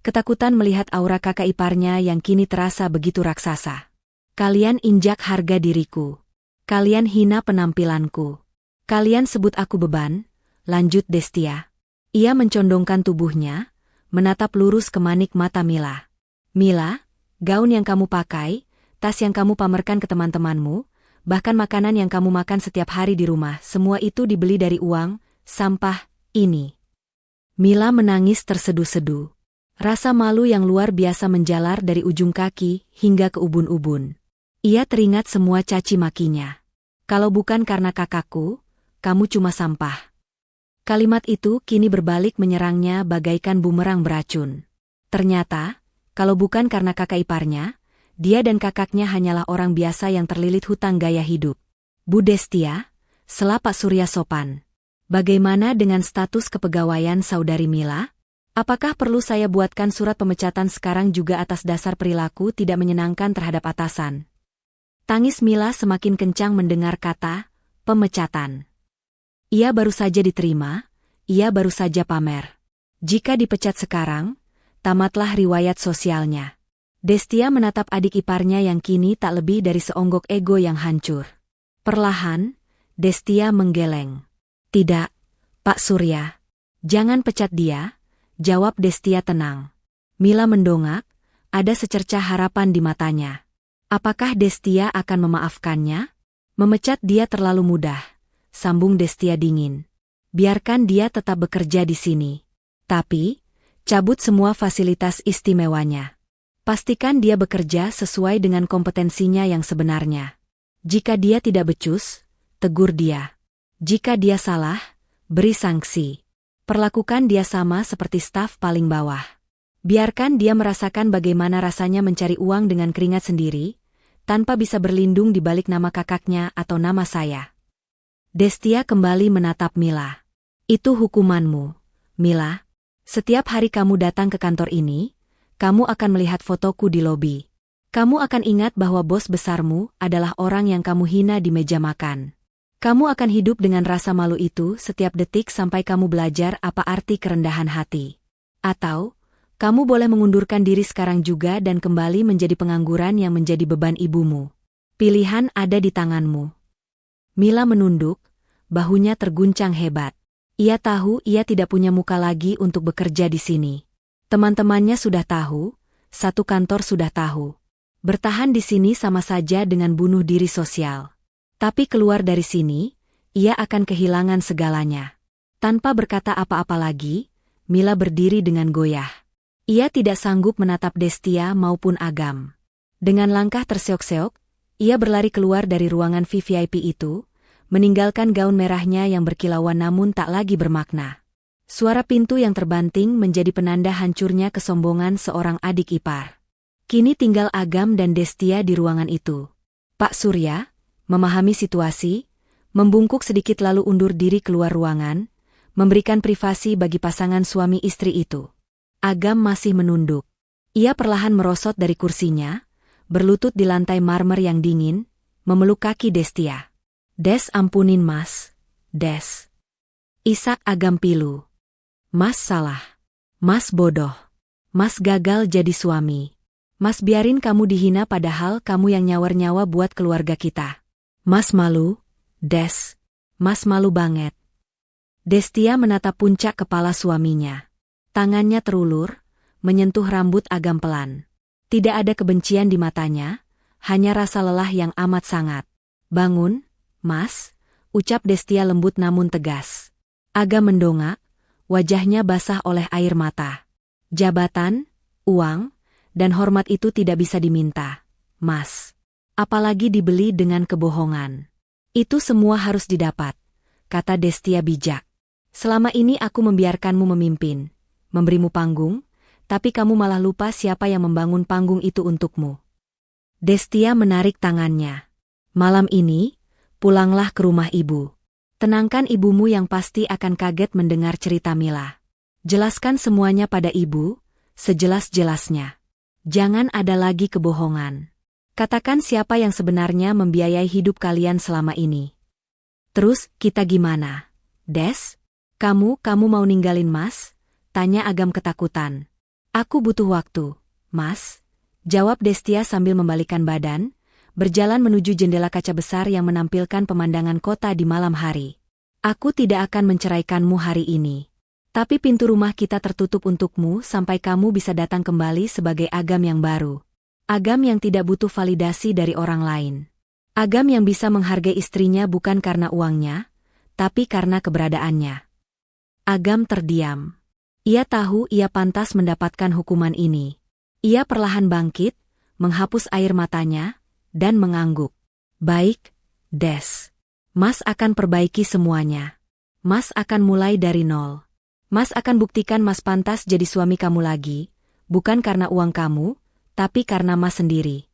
ketakutan melihat aura kakak iparnya yang kini terasa begitu raksasa. "Kalian injak harga diriku. Kalian hina penampilanku. Kalian sebut aku beban, lanjut Destia. Ia mencondongkan tubuhnya, menatap lurus ke manik mata Mila. Mila, gaun yang kamu pakai, tas yang kamu pamerkan ke teman-temanmu, bahkan makanan yang kamu makan setiap hari di rumah, semua itu dibeli dari uang, sampah, ini. Mila menangis terseduh-seduh. Rasa malu yang luar biasa menjalar dari ujung kaki hingga ke ubun-ubun. Ia teringat semua caci makinya. Kalau bukan karena kakakku, kamu cuma sampah. Kalimat itu kini berbalik menyerangnya bagaikan bumerang beracun. Ternyata, kalau bukan karena kakak iparnya, dia dan kakaknya hanyalah orang biasa yang terlilit hutang gaya hidup. Bu Destia, sela Pak Surya sopan. Bagaimana dengan status kepegawaian saudari Mila? Apakah perlu saya buatkan surat pemecatan sekarang juga atas dasar perilaku tidak menyenangkan terhadap atasan? Tangis Mila semakin kencang mendengar kata pemecatan. Ia baru saja diterima, ia baru saja pamer. Jika dipecat sekarang, tamatlah riwayat sosialnya. Destia menatap adik iparnya yang kini tak lebih dari seonggok ego yang hancur. Perlahan, Destia menggeleng. Tidak, Pak Surya. Jangan pecat dia, jawab Destia tenang. Mila mendongak, ada secercah harapan di matanya. Apakah Destia akan memaafkannya? Memecat dia terlalu mudah, sambung Destia dingin. Biarkan dia tetap bekerja di sini. Tapi, cabut semua fasilitas istimewanya. Pastikan dia bekerja sesuai dengan kompetensinya yang sebenarnya. Jika dia tidak becus, tegur dia. Jika dia salah, beri sanksi. Perlakukan dia sama seperti staf paling bawah. Biarkan dia merasakan bagaimana rasanya mencari uang dengan keringat sendiri, tanpa bisa berlindung di balik nama kakaknya atau nama saya. Destia kembali menatap Mila. Itu hukumanmu, Mila. Setiap hari kamu datang ke kantor ini, kamu akan melihat fotoku di lobi. Kamu akan ingat bahwa bos besarmu adalah orang yang kamu hina di meja makan. Kamu akan hidup dengan rasa malu itu setiap detik sampai kamu belajar apa arti kerendahan hati. Atau, kamu boleh mengundurkan diri sekarang juga dan kembali menjadi pengangguran yang menjadi beban ibumu. Pilihan ada di tanganmu. Mila menunduk, bahunya terguncang hebat. Ia tahu ia tidak punya muka lagi untuk bekerja di sini. Teman-temannya sudah tahu, satu kantor sudah tahu. Bertahan di sini sama saja dengan bunuh diri sosial. Tapi keluar dari sini, ia akan kehilangan segalanya. Tanpa berkata apa-apa lagi, Mila berdiri dengan goyah. Ia tidak sanggup menatap Destia maupun Agam. Dengan langkah terseok-seok, ia berlari keluar dari ruangan VVIP itu, meninggalkan gaun merahnya yang berkilauan namun tak lagi bermakna. Suara pintu yang terbanting menjadi penanda hancurnya kesombongan seorang adik ipar. Kini tinggal Agam dan Destia di ruangan itu. Pak Surya, memahami situasi, membungkuk sedikit lalu undur diri keluar ruangan, memberikan privasi bagi pasangan suami istri itu. Agam masih menunduk. Ia perlahan merosot dari kursinya, berlutut di lantai marmer yang dingin, memeluk kaki Destia. Des, ampunin Mas. Des. Isak Agam pilu. Mas salah. Mas bodoh. Mas gagal jadi suami. Mas biarin kamu dihina padahal kamu yang nyawer-nyawa buat keluarga kita. Mas malu, Des. Mas malu banget. Destia menatap puncak kepala suaminya. Tangannya terulur, menyentuh rambut Agam pelan. Tidak ada kebencian di matanya, hanya rasa lelah yang amat sangat. Bangun, Mas, ucap Destia lembut namun tegas. Agam mendongak, wajahnya basah oleh air mata. Jabatan, uang, dan hormat itu tidak bisa diminta, Mas. Apalagi dibeli dengan kebohongan. Itu semua harus didapat, kata Destia bijak. Selama ini aku membiarkanmu memimpin, memberimu panggung, tapi kamu malah lupa siapa yang membangun panggung itu untukmu. Destia menarik tangannya. Malam ini, pulanglah ke rumah ibu. Tenangkan ibumu yang pasti akan kaget mendengar cerita Mila. Jelaskan semuanya pada ibu, sejelas-jelasnya. Jangan ada lagi kebohongan. Katakan siapa yang sebenarnya membiayai hidup kalian selama ini. Terus, kita gimana? Des? Kamu mau ninggalin Mas? Tanya Agam ketakutan. Aku butuh waktu, Mas. Jawab Destia sambil membalikkan badan, berjalan menuju jendela kaca besar yang menampilkan pemandangan kota di malam hari. Aku tidak akan menceraikanmu hari ini. Tapi pintu rumah kita tertutup untukmu sampai kamu bisa datang kembali sebagai Agam yang baru. Agam yang tidak butuh validasi dari orang lain. Agam yang bisa menghargai istrinya bukan karena uangnya, tapi karena keberadaannya. Agam terdiam. Ia tahu ia pantas mendapatkan hukuman ini. Ia perlahan bangkit, menghapus air matanya, dan mengangguk. Baik, Des. Mas akan perbaiki semuanya. Mas akan mulai dari nol. Mas akan buktikan Mas pantas jadi suami kamu lagi, bukan karena uang kamu, tapi karena Mas sendiri.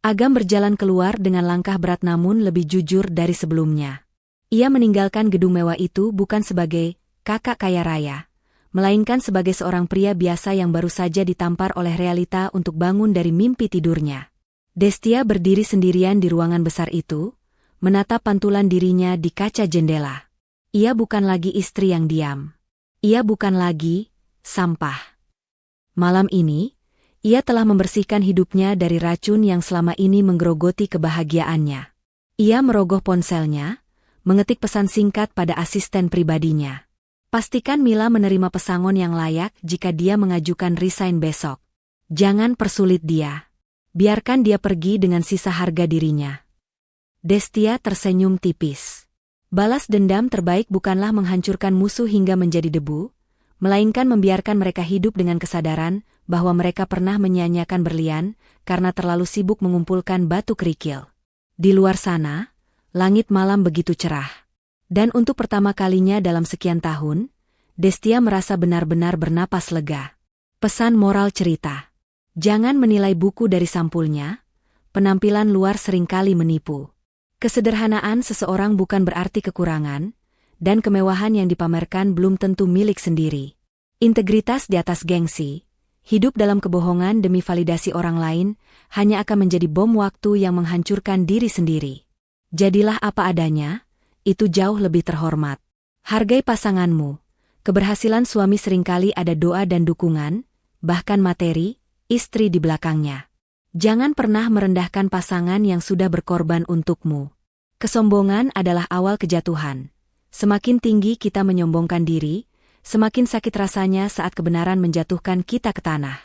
Agam berjalan keluar dengan langkah berat namun lebih jujur dari sebelumnya. Ia meninggalkan gedung mewah itu bukan sebagai kakak kaya raya, melainkan sebagai seorang pria biasa yang baru saja ditampar oleh realita untuk bangun dari mimpi tidurnya. Destia berdiri sendirian di ruangan besar itu, menatap pantulan dirinya di kaca jendela. Ia bukan lagi istri yang diam. Ia bukan lagi sampah. Malam ini, ia telah membersihkan hidupnya dari racun yang selama ini menggerogoti kebahagiaannya. Ia merogoh ponselnya, mengetik pesan singkat pada asisten pribadinya. Pastikan Mila menerima pesangon yang layak jika dia mengajukan resign besok. Jangan persulit dia. Biarkan dia pergi dengan sisa harga dirinya. Destia tersenyum tipis. Balas dendam terbaik bukanlah menghancurkan musuh hingga menjadi debu, melainkan membiarkan mereka hidup dengan kesadaran bahwa mereka pernah menyia-nyiakan berlian karena terlalu sibuk mengumpulkan batu kerikil. Di luar sana, langit malam begitu cerah. Dan untuk pertama kalinya dalam sekian tahun, Destia merasa benar-benar bernapas lega. Pesan moral cerita. Jangan menilai buku dari sampulnya, penampilan luar seringkali menipu. Kesederhanaan seseorang bukan berarti kekurangan, dan kemewahan yang dipamerkan belum tentu milik sendiri. Integritas di atas gengsi. Hidup dalam kebohongan demi validasi orang lain, hanya akan menjadi bom waktu yang menghancurkan diri sendiri. Jadilah apa adanya, itu jauh lebih terhormat. Hargai pasanganmu. Keberhasilan suami seringkali ada doa dan dukungan, bahkan materi, istri di belakangnya. Jangan pernah merendahkan pasangan yang sudah berkorban untukmu. Kesombongan adalah awal kejatuhan. Semakin tinggi kita menyombongkan diri, semakin sakit rasanya saat kebenaran menjatuhkan kita ke tanah.